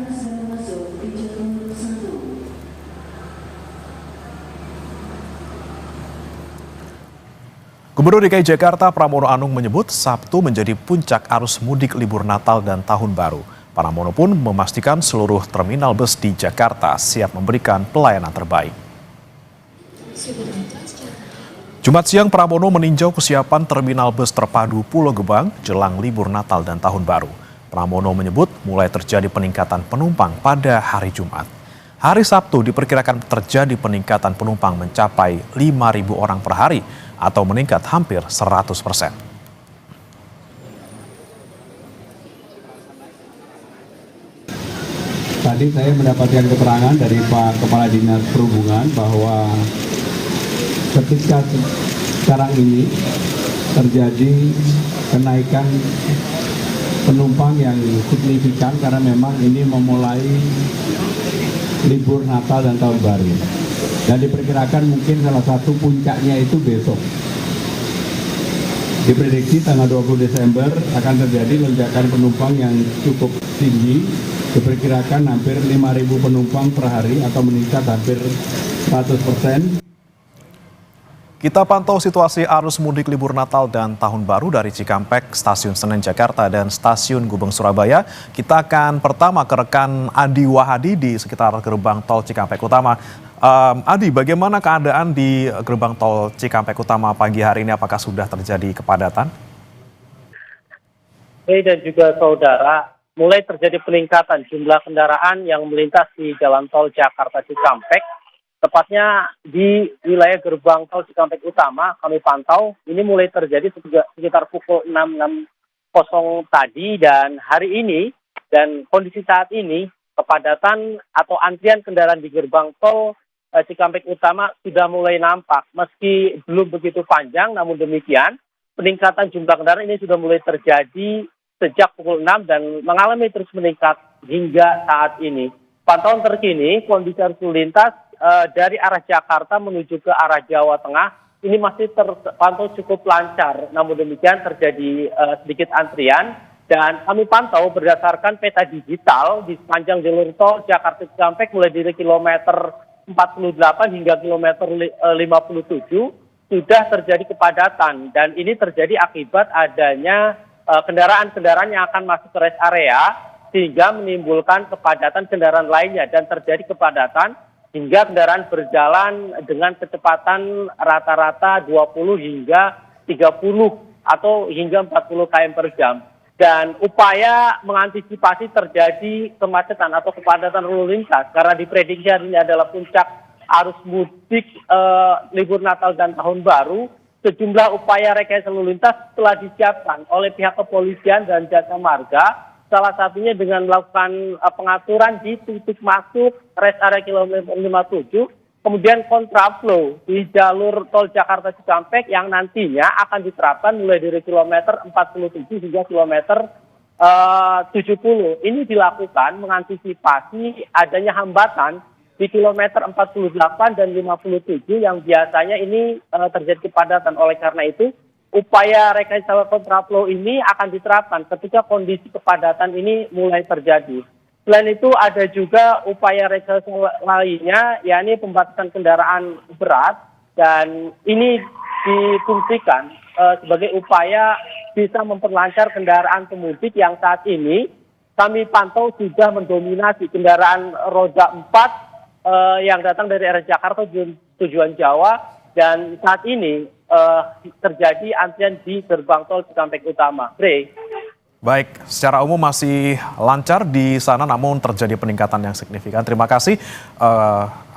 Gubernur DKI Jakarta Pramono Anung menyebut Sabtu menjadi puncak arus mudik libur Natal dan Tahun Baru. Pramono pun memastikan seluruh terminal bus di Jakarta siap memberikan pelayanan terbaik. Jumat siang, Pramono meninjau kesiapan terminal bus terpadu Pulau Gebang jelang libur Natal dan Tahun Baru. Pramono menyebut mulai terjadi peningkatan penumpang pada hari Jumat. Hari Sabtu diperkirakan terjadi peningkatan penumpang mencapai 5.000 orang per hari atau meningkat hampir 100%. Tadi saya mendapatkan keterangan dari Pak Kepala Dinas Perhubungan bahwa ketika sekarang ini terjadi kenaikan penumpang yang signifikan karena memang ini memulai libur Natal dan Tahun Baru. Dan diperkirakan mungkin salah satu puncaknya itu besok. Diprediksi tanggal 20 Desember akan terjadi lonjakan penumpang yang cukup tinggi. Diperkirakan hampir 5.000 penumpang per hari atau meningkat hampir 100%. Kita pantau situasi arus mudik libur Natal dan Tahun Baru dari Cikampek, Stasiun Senen Jakarta dan Stasiun Gubeng Surabaya. Kita akan pertama ke rekan Adi Wahadi di sekitar gerbang tol Cikampek Utama. Adi, bagaimana keadaan di gerbang tol Cikampek Utama pagi hari ini? Apakah sudah terjadi kepadatan? Dan juga saudara, mulai terjadi peningkatan jumlah kendaraan yang melintas di jalan tol Jakarta Cikampek, tepatnya di wilayah gerbang tol Cikampek Utama. Kami pantau ini mulai terjadi sekitar pukul 6.60 tadi, dan hari ini dan kondisi saat ini kepadatan atau antrian kendaraan di gerbang tol Cikampek Utama sudah mulai nampak. Meski belum begitu panjang, namun demikian peningkatan jumlah kendaraan ini sudah mulai terjadi sejak pukul 6 dan mengalami terus meningkat hingga saat ini. Pantauan terkini, kondisi arus lalu lintas dari arah Jakarta menuju ke arah Jawa Tengah ini masih terpantau cukup lancar. Namun demikian terjadi sedikit antrian, dan kami pantau berdasarkan peta digital di sepanjang jalur tol Jakarta Cikampek mulai dari kilometer 48 hingga kilometer 57 sudah terjadi kepadatan, dan ini terjadi akibat adanya kendaraan-kendaraan yang akan masuk ke rest area sehingga menimbulkan kepadatan kendaraan lainnya, dan terjadi kepadatan hingga kendaraan berjalan dengan kecepatan rata-rata 20 hingga 30 atau hingga 40 km per jam. Dan upaya mengantisipasi terjadi kemacetan atau kepadatan lalu lintas karena diprediksi hari ini adalah puncak arus mudik libur Natal dan Tahun Baru. Sejumlah upaya rekayasa lalu lintas telah disiapkan oleh pihak kepolisian dan jasa marga, salah satunya dengan melakukan pengaturan di titik masuk rest area kilometer 57, kemudian kontraflow di jalur tol Jakarta Cikampek yang nantinya akan diterapkan mulai dari kilometer 47 hingga kilometer 70. Ini dilakukan mengantisipasi adanya hambatan di kilometer 48 dan 57 yang biasanya ini terjadi kepadatan. Oleh karena itu, upaya rekayasa kontraflow ini akan diterapkan ketika kondisi kepadatan ini mulai terjadi. Selain itu ada juga upaya rekayasa lainnya, yakni pembatasan kendaraan berat, dan ini difungsikan sebagai upaya bisa memperlancar kendaraan pemudik yang saat ini kami pantau sudah mendominasi kendaraan roda 4 yang datang dari arah Jakarta tujuan Jawa, dan saat ini terjadi antrian di gerbang tol Cikampek Utama. Baik, secara umum masih lancar di sana, namun terjadi peningkatan yang signifikan. Terima kasih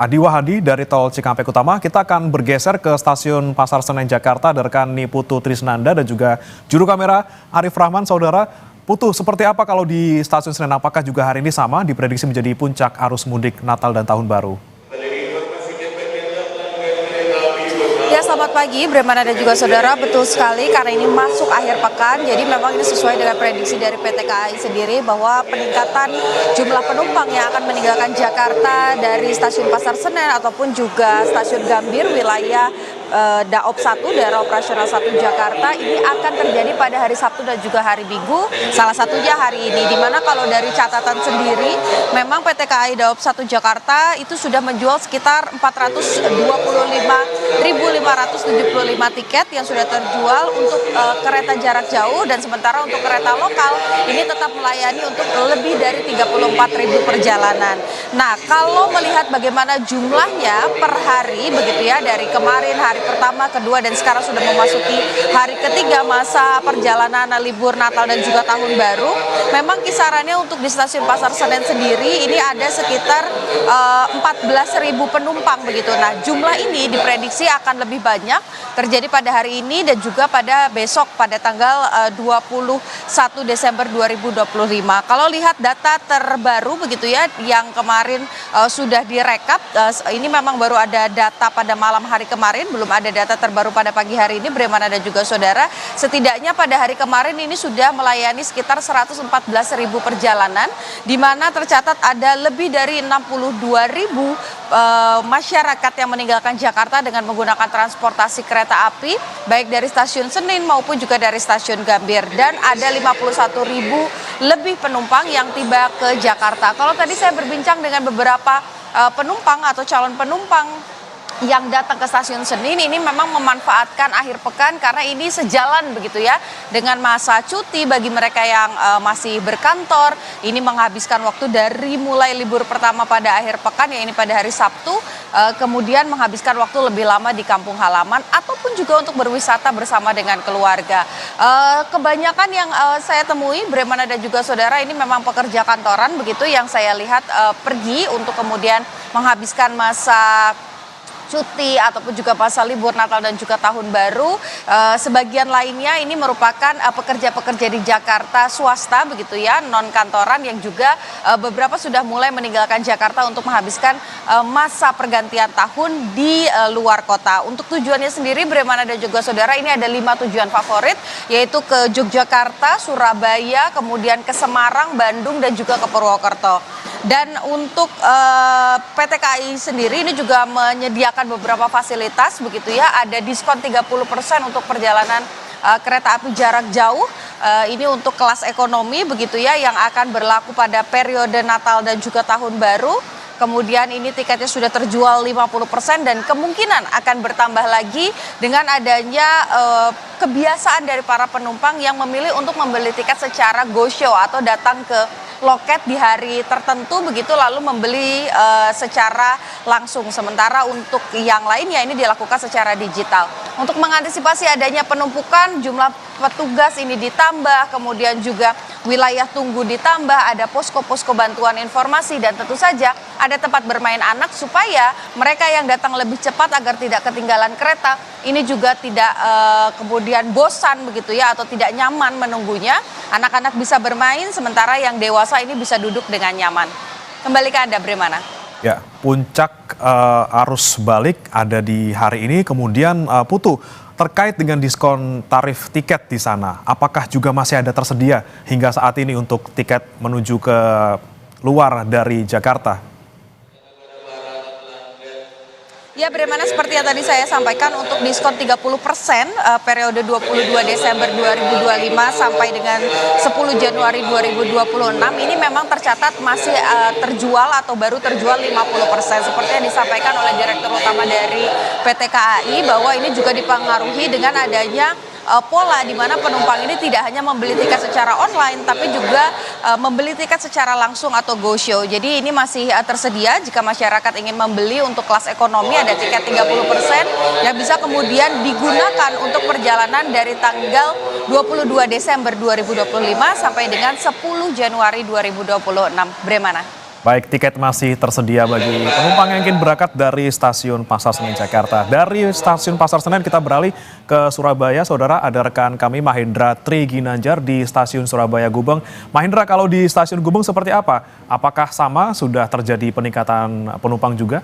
Adi Wahadi dari tol Cikampek Utama. Kita akan bergeser ke stasiun Pasar Senen Jakarta, ada rekan Niputu Trisnanda dan juga juru kamera Arif Rahman. Saudara Putu, seperti apa kalau di stasiun Senen? Apakah juga hari ini sama diprediksi menjadi puncak arus mudik Natal dan Tahun Baru? Ya, selamat pagi Breman dan juga saudara, betul sekali karena ini masuk akhir pekan, jadi memang ini sesuai dengan prediksi dari PT KAI sendiri bahwa peningkatan jumlah penumpang yang akan meninggalkan Jakarta dari stasiun Pasar Senen ataupun juga stasiun Gambir wilayah Daop 1, daerah operasional 1 Jakarta ini akan terjadi pada hari Sabtu dan juga hari Minggu, salah satunya hari ini, dimana kalau dari catatan sendiri memang PT KAI Daop 1 Jakarta itu sudah menjual sekitar 425.575 tiket yang sudah terjual untuk kereta jarak jauh, dan sementara untuk kereta lokal ini tetap melayani untuk lebih dari 34.000 perjalanan. Nah, kalau melihat bagaimana jumlahnya per hari begitu ya, dari kemarin hari hari pertama, kedua, dan sekarang sudah memasuki hari ketiga masa perjalanan libur Natal dan juga Tahun Baru. Memang kisarannya untuk di stasiun Pasar Senen sendiri ini ada sekitar 14.000 penumpang begitu. Nah, jumlah ini diprediksi akan lebih banyak terjadi pada hari ini dan juga pada besok pada tanggal 21 Desember 2025. Kalau lihat data terbaru begitu ya yang kemarin sudah direkap, ini memang baru ada data pada malam hari kemarin, belum ada data terbaru pada pagi hari ini, Bremana dan juga saudara. Setidaknya pada hari kemarin ini sudah melayani sekitar 114.000 perjalanan, di mana tercatat ada lebih dari 62.000 masyarakat yang meninggalkan Jakarta dengan menggunakan transportasi kereta api, baik dari stasiun Senen maupun juga dari stasiun Gambir, dan ada 51.000 lebih penumpang yang tiba ke Jakarta. Kalau tadi saya berbincang dengan beberapa penumpang atau calon penumpang yang datang ke stasiun Senen, ini memang memanfaatkan akhir pekan karena ini sejalan begitu ya dengan masa cuti bagi mereka yang masih berkantor. Ini menghabiskan waktu dari mulai libur pertama pada akhir pekan, ya ini pada hari Sabtu, kemudian menghabiskan waktu lebih lama di kampung halaman ataupun juga untuk berwisata bersama dengan keluarga. Kebanyakan yang saya temui, Bremana dan juga saudara, ini memang pekerja kantoran begitu yang saya lihat pergi untuk kemudian menghabiskan masa cuti ataupun juga masa libur Natal dan juga Tahun Baru. Sebagian lainnya ini merupakan pekerja-pekerja di Jakarta swasta begitu ya, non kantoran, yang juga beberapa sudah mulai meninggalkan Jakarta untuk menghabiskan masa pergantian tahun di luar kota. Untuk tujuannya sendiri, Bremana dan juga saudara, ini ada 5 tujuan favorit, yaitu ke Yogyakarta, Surabaya, kemudian ke Semarang, Bandung, dan juga ke Purwokerto. Dan untuk PT KAI sendiri ini juga menyediakan beberapa fasilitas begitu ya, ada diskon 30% untuk perjalanan kereta api jarak jauh. Ini untuk kelas ekonomi begitu ya, yang akan berlaku pada periode Natal dan juga Tahun Baru. Kemudian ini tiketnya sudah terjual 50% dan kemungkinan akan bertambah lagi dengan adanya kebiasaan dari para penumpang yang memilih untuk membeli tiket secara go show atau datang ke loket di hari tertentu begitu lalu membeli secara langsung. Sementara untuk yang lainnya ini dilakukan secara digital. Untuk mengantisipasi adanya penumpukan, jumlah petugas ini ditambah, kemudian juga wilayah tunggu ditambah, ada posko-posko bantuan informasi, dan tentu saja ada tempat bermain anak supaya mereka yang datang lebih cepat agar tidak ketinggalan kereta ini juga tidak kemudian bosan begitu ya atau tidak nyaman menunggunya. Anak-anak bisa bermain sementara yang dewasa ini bisa duduk dengan nyaman. Kembali ke Anda, Bremana. Ya, puncak arus balik ada di hari ini, kemudian Putu, terkait dengan diskon tarif tiket di sana, apakah juga masih ada tersedia hingga saat ini untuk tiket menuju ke luar dari Jakarta? Ya, Bremana, seperti yang tadi saya sampaikan, untuk diskon 30% periode 22 Desember 2025 sampai dengan 10 Januari 2026 ini memang tercatat masih terjual atau baru terjual 50%. Seperti yang disampaikan oleh Direktur Utama dari PT KAI bahwa ini juga dipengaruhi dengan adanya pola di mana penumpang ini tidak hanya membeli tiket secara online tapi juga membeli tiket secara langsung atau go show. Jadi ini masih tersedia jika masyarakat ingin membeli untuk kelas ekonomi, ada tiket 30% yang bisa kemudian digunakan untuk perjalanan dari tanggal 22 Desember 2025 sampai dengan 10 Januari 2026. Bremana. Baik, tiket masih tersedia bagi penumpang yang ingin berangkat dari stasiun Pasar Senen Jakarta. Dari stasiun Pasar Senen kita beralih ke Surabaya. Saudara, ada rekan kami Mahendra Tri Ginanjar di stasiun Surabaya Gubeng. Mahendra, kalau di stasiun Gubeng seperti apa? Apakah sama sudah terjadi peningkatan penumpang juga?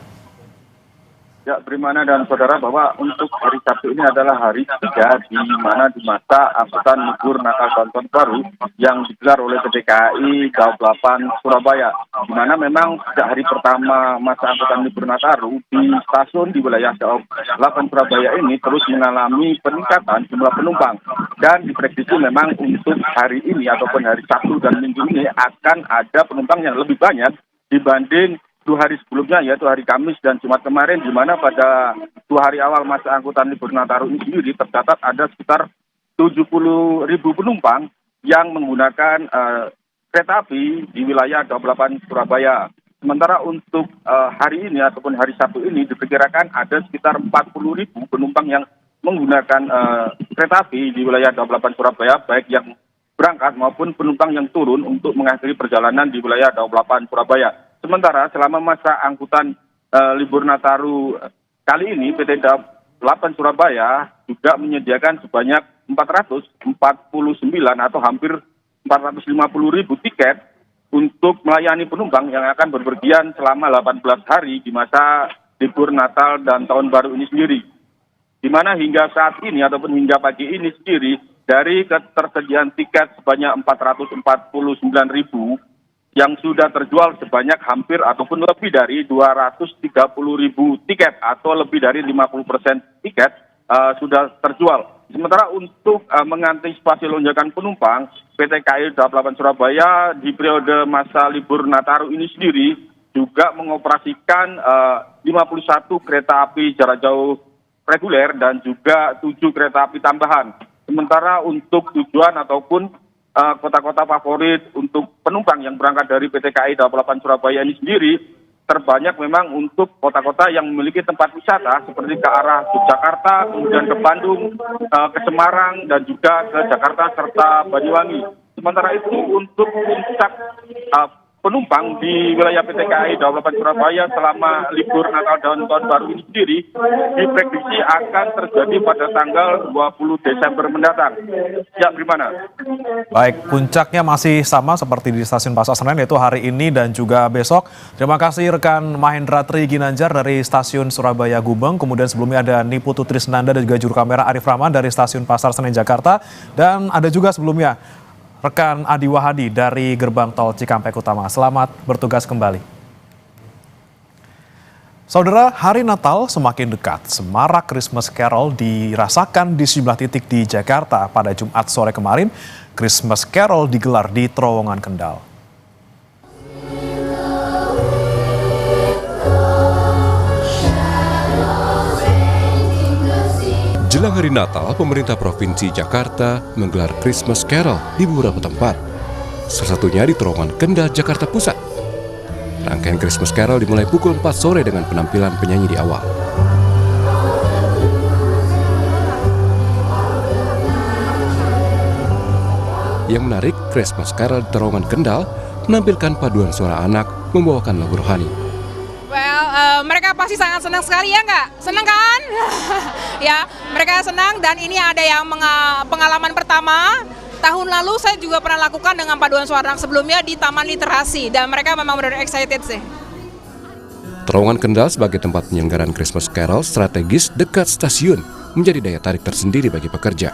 Ya, Bremana dan saudara, bahwa untuk hari Sabtu ini adalah hari ketiga di mana di masa angkutan libur Natal dan Tahun Baru yang digelar oleh PT KAI Daob 8 Surabaya. Di mana memang sejak hari pertama masa angkutan libur Nataru di stasiun di wilayah Daob 8 Surabaya ini terus mengalami peningkatan jumlah penumpang. Dan diprediksi memang untuk hari ini ataupun hari Sabtu dan Minggu ini akan ada penumpang yang lebih banyak dibanding 2 hari sebelumnya, yaitu hari Kamis dan Jumat kemarin, di mana pada 2 hari awal masa angkutan libur Nataru ini sendiri tercatat ada sekitar 70.000 penumpang yang menggunakan kereta api di wilayah Daob 8 Surabaya. Sementara untuk hari ini ataupun hari Sabtu ini diperkirakan ada sekitar 40.000 penumpang yang menggunakan kereta api di wilayah 28 Surabaya, baik yang berangkat maupun penumpang yang turun untuk mengakhiri perjalanan di wilayah 28 Surabaya. Sementara selama masa angkutan libur Nataru kali ini, PT 28 Surabaya juga menyediakan sebanyak 449 atau hampir 450.000 tiket untuk melayani penumpang yang akan berpergian selama 18 hari di masa libur Natal dan Tahun Baru ini sendiri. Di mana hingga saat ini ataupun hingga pagi ini sendiri, dari ketersediaan tiket sebanyak 449.000 yang sudah terjual sebanyak hampir ataupun lebih dari 230.000 tiket atau lebih dari 50% tiket sudah terjual. Sementara untuk mengantisipasi lonjakan penumpang, PT KAI 28 Surabaya di periode masa libur Nataru ini sendiri juga mengoperasikan 51 kereta api jarak jauh reguler dan juga 7 kereta api tambahan. Sementara untuk tujuan ataupun kota-kota favorit untuk penumpang yang berangkat dari PT KAI 28 Surabaya ini sendiri, terbanyak memang untuk kota-kota yang memiliki tempat wisata seperti ke arah Yogyakarta, kemudian ke Bandung, ke Semarang, dan juga ke Jakarta serta Banyuwangi. Sementara itu untuk puncak penumpang di wilayah PT KAI 28 Surabaya selama libur Natal dan Tahun Baru ini sendiri diprediksi akan terjadi pada tanggal 20 Desember mendatang. Ya, gimana? Baik, puncaknya masih sama seperti di Stasiun Pasar Senen, yaitu hari ini dan juga besok. Terima kasih rekan Mahendra Tri Ginanjar dari Stasiun Surabaya Gubeng. Kemudian sebelumnya ada Niputu Trisnanda dan juga juru kamera Arif Rahman dari Stasiun Pasar Senen Jakarta. Dan ada juga sebelumnya rekan Adi Wahadi dari Gerbang Tol Cikampek Utama. Selamat bertugas kembali. Saudara, hari Natal semakin dekat. Semarak Christmas Carol dirasakan di sejumlah titik di Jakarta. Pada Jumat sore kemarin, Christmas Carol digelar di Terowongan Kendal. Jelang hari Natal, pemerintah Provinsi Jakarta menggelar Christmas Carol di beberapa tempat. Salah satunya di Terowongan Kendal, Jakarta Pusat. Rangkaian Christmas Carol dimulai pukul 4 sore dengan penampilan penyanyi di awal. Yang menarik, Christmas Carol di Terowongan Kendal menampilkan paduan suara anak membawakan lagu rohani. Mereka pasti sangat senang sekali, ya nggak? Senang kan? Ya, mereka senang, dan ini ada yang pengalaman pertama. Tahun lalu saya juga pernah lakukan dengan paduan suara anak sebelumnya di Taman Literasi, dan mereka memang benar excited sih. Terowongan Kendal sebagai tempat penyelenggaraan Christmas Carol strategis dekat stasiun menjadi daya tarik tersendiri bagi pekerja.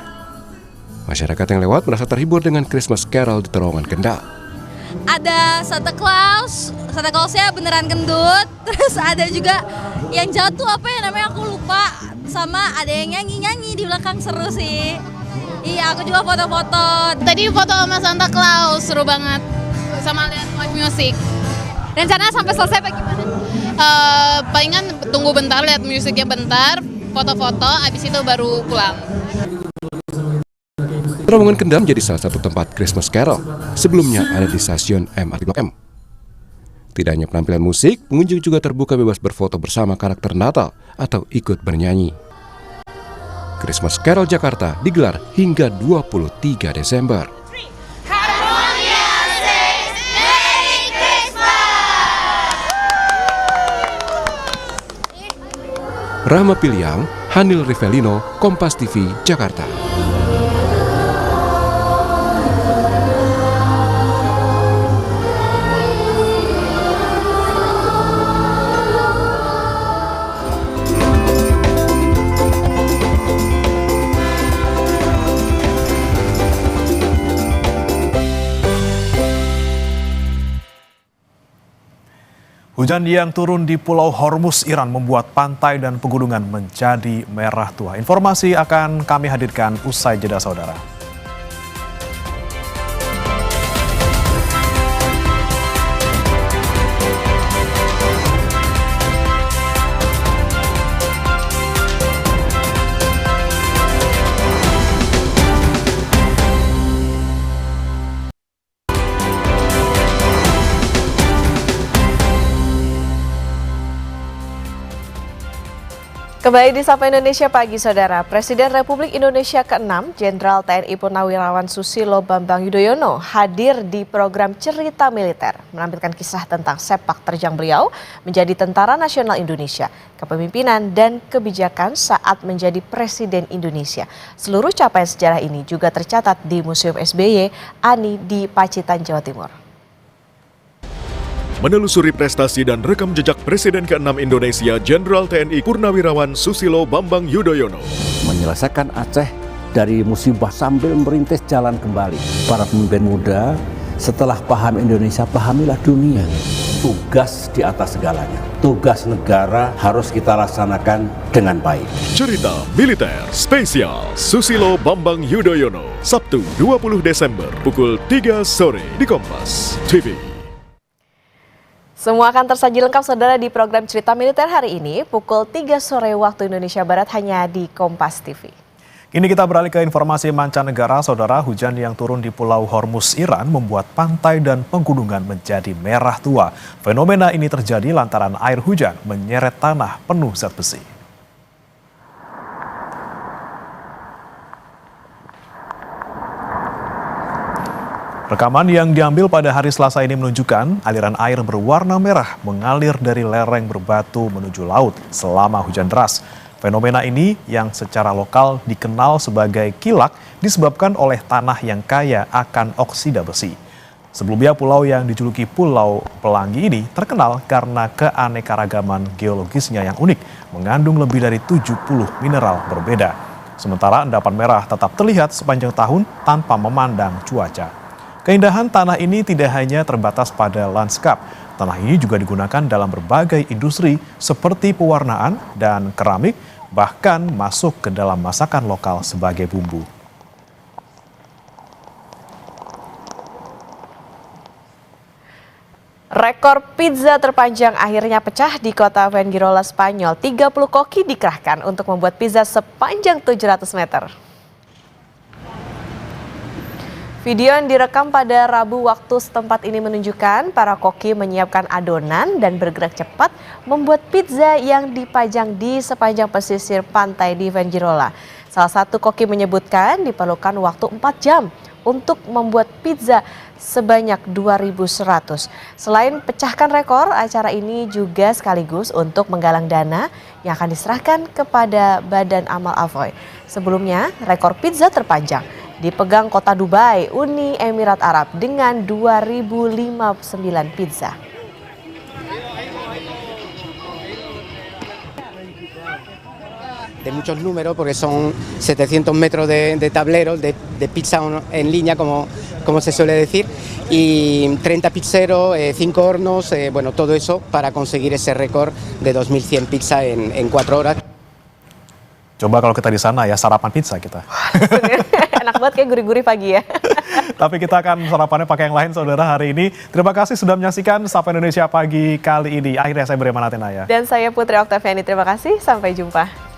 Masyarakat yang lewat merasa terhibur dengan Christmas Carol di Terowongan Kendal. Ada Santa Clausnya beneran gendut, terus ada juga yang jatuh apa ya namanya aku lupa, sama ada yang nyanyi di belakang, seru sih. Iya, aku juga foto-foto. Tadi foto sama Santa Claus, seru banget, sama lihat live music. Rencana sampai selesai bagaimana? Palingan tunggu bentar, lihat musiknya bentar, foto-foto, abis itu baru pulang. Terowongan Kendal menjadi salah satu tempat Christmas Carol. Sebelumnya ada di stasiun MRT Blok M. Tidak hanya penampilan musik, pengunjung juga terbuka bebas berfoto bersama karakter Natal atau ikut bernyanyi. Christmas Carol Jakarta digelar hingga 23 Desember. Rahma Piliang, Hanil Rivelino, Kompas TV, Jakarta. Hujan yang turun di Pulau Hormuz, Iran membuat pantai dan pegunungan menjadi merah tua. Informasi akan kami hadirkan usai jeda, saudara. Kembali di Sapa Indonesia Pagi, Saudara. Presiden Republik Indonesia ke-6, Jenderal TNI Purnawirawan Susilo Bambang Yudhoyono hadir di program Cerita Militer, menampilkan kisah tentang sepak terjang beliau menjadi Tentara Nasional Indonesia, kepemimpinan dan kebijakan saat menjadi Presiden Indonesia. Seluruh capaian sejarah ini juga tercatat di Museum SBY ANI di Pacitan, Jawa Timur. Menelusuri prestasi dan rekam jejak Presiden ke-6 Indonesia, Jenderal TNI Purnawirawan Susilo Bambang Yudhoyono. Menyelesaikan Aceh dari musibah sambil merintis jalan kembali. Para pemimpin muda, setelah paham Indonesia, pahamilah dunia. Tugas di atas segalanya. Tugas negara harus kita laksanakan dengan baik. Cerita Militer Spesial Susilo Bambang Yudhoyono, Sabtu 20 Desember pukul 3 sore di Kompas TV. Semua akan tersaji lengkap, Saudara, di program Cerita Militer hari ini pukul 3 sore waktu Indonesia Barat hanya di Kompas TV. Kini kita beralih ke informasi mancanegara, Saudara. Hujan yang turun di Pulau Hormuz, Iran membuat pantai dan pegunungan menjadi merah tua. Fenomena ini terjadi lantaran air hujan menyeret tanah penuh zat besi. Rekaman yang diambil pada hari Selasa ini menunjukkan aliran air berwarna merah mengalir dari lereng berbatu menuju laut selama hujan deras. Fenomena ini yang secara lokal dikenal sebagai kilak disebabkan oleh tanah yang kaya akan oksida besi. Sebelumnya pulau yang dijuluki Pulau Pelangi ini terkenal karena keanekaragaman geologisnya yang unik, mengandung lebih dari 70 mineral berbeda. Sementara endapan merah tetap terlihat sepanjang tahun tanpa memandang cuaca. Keindahan tanah ini tidak hanya terbatas pada lanskap. Tanah ini juga digunakan dalam berbagai industri seperti pewarnaan dan keramik, bahkan masuk ke dalam masakan lokal sebagai bumbu. Rekor pizza terpanjang akhirnya pecah di kota Fuengirola, Spanyol. 30 koki dikerahkan untuk membuat pizza sepanjang 700 meter. Video yang direkam pada Rabu waktu setempat ini menunjukkan para koki menyiapkan adonan dan bergerak cepat membuat pizza yang dipajang di sepanjang pesisir pantai di Fuengirola. Salah satu koki menyebutkan diperlukan waktu 4 jam untuk membuat pizza sebanyak 2.100. Selain pecahkan rekor, acara ini juga sekaligus untuk menggalang dana yang akan diserahkan kepada Badan Amal Avoy. Sebelumnya, rekor pizza terpanjang dipegang kota Dubai, Uni Emirat Arab dengan 2.059 pizza. De muchos números, porque son 700 metros de tableros de pizza en línea, como se suele decir, y 30 pizzeros, 5 hornos, bueno, todo eso para conseguir ese récord de 2.100 pizza en 4 horas. Coba kalau kita di sana ya sarapan pizza kita. Enak banget kayak gurih-gurih pagi ya. Tapi kita akan sarapannya pakai yang lain, Saudara, hari ini. Terima kasih sudah menyaksikan Sapa Indonesia Pagi kali ini. Akhirnya saya Breman Atenaya. Dan saya Putri Oktaviani, terima kasih. Sampai jumpa.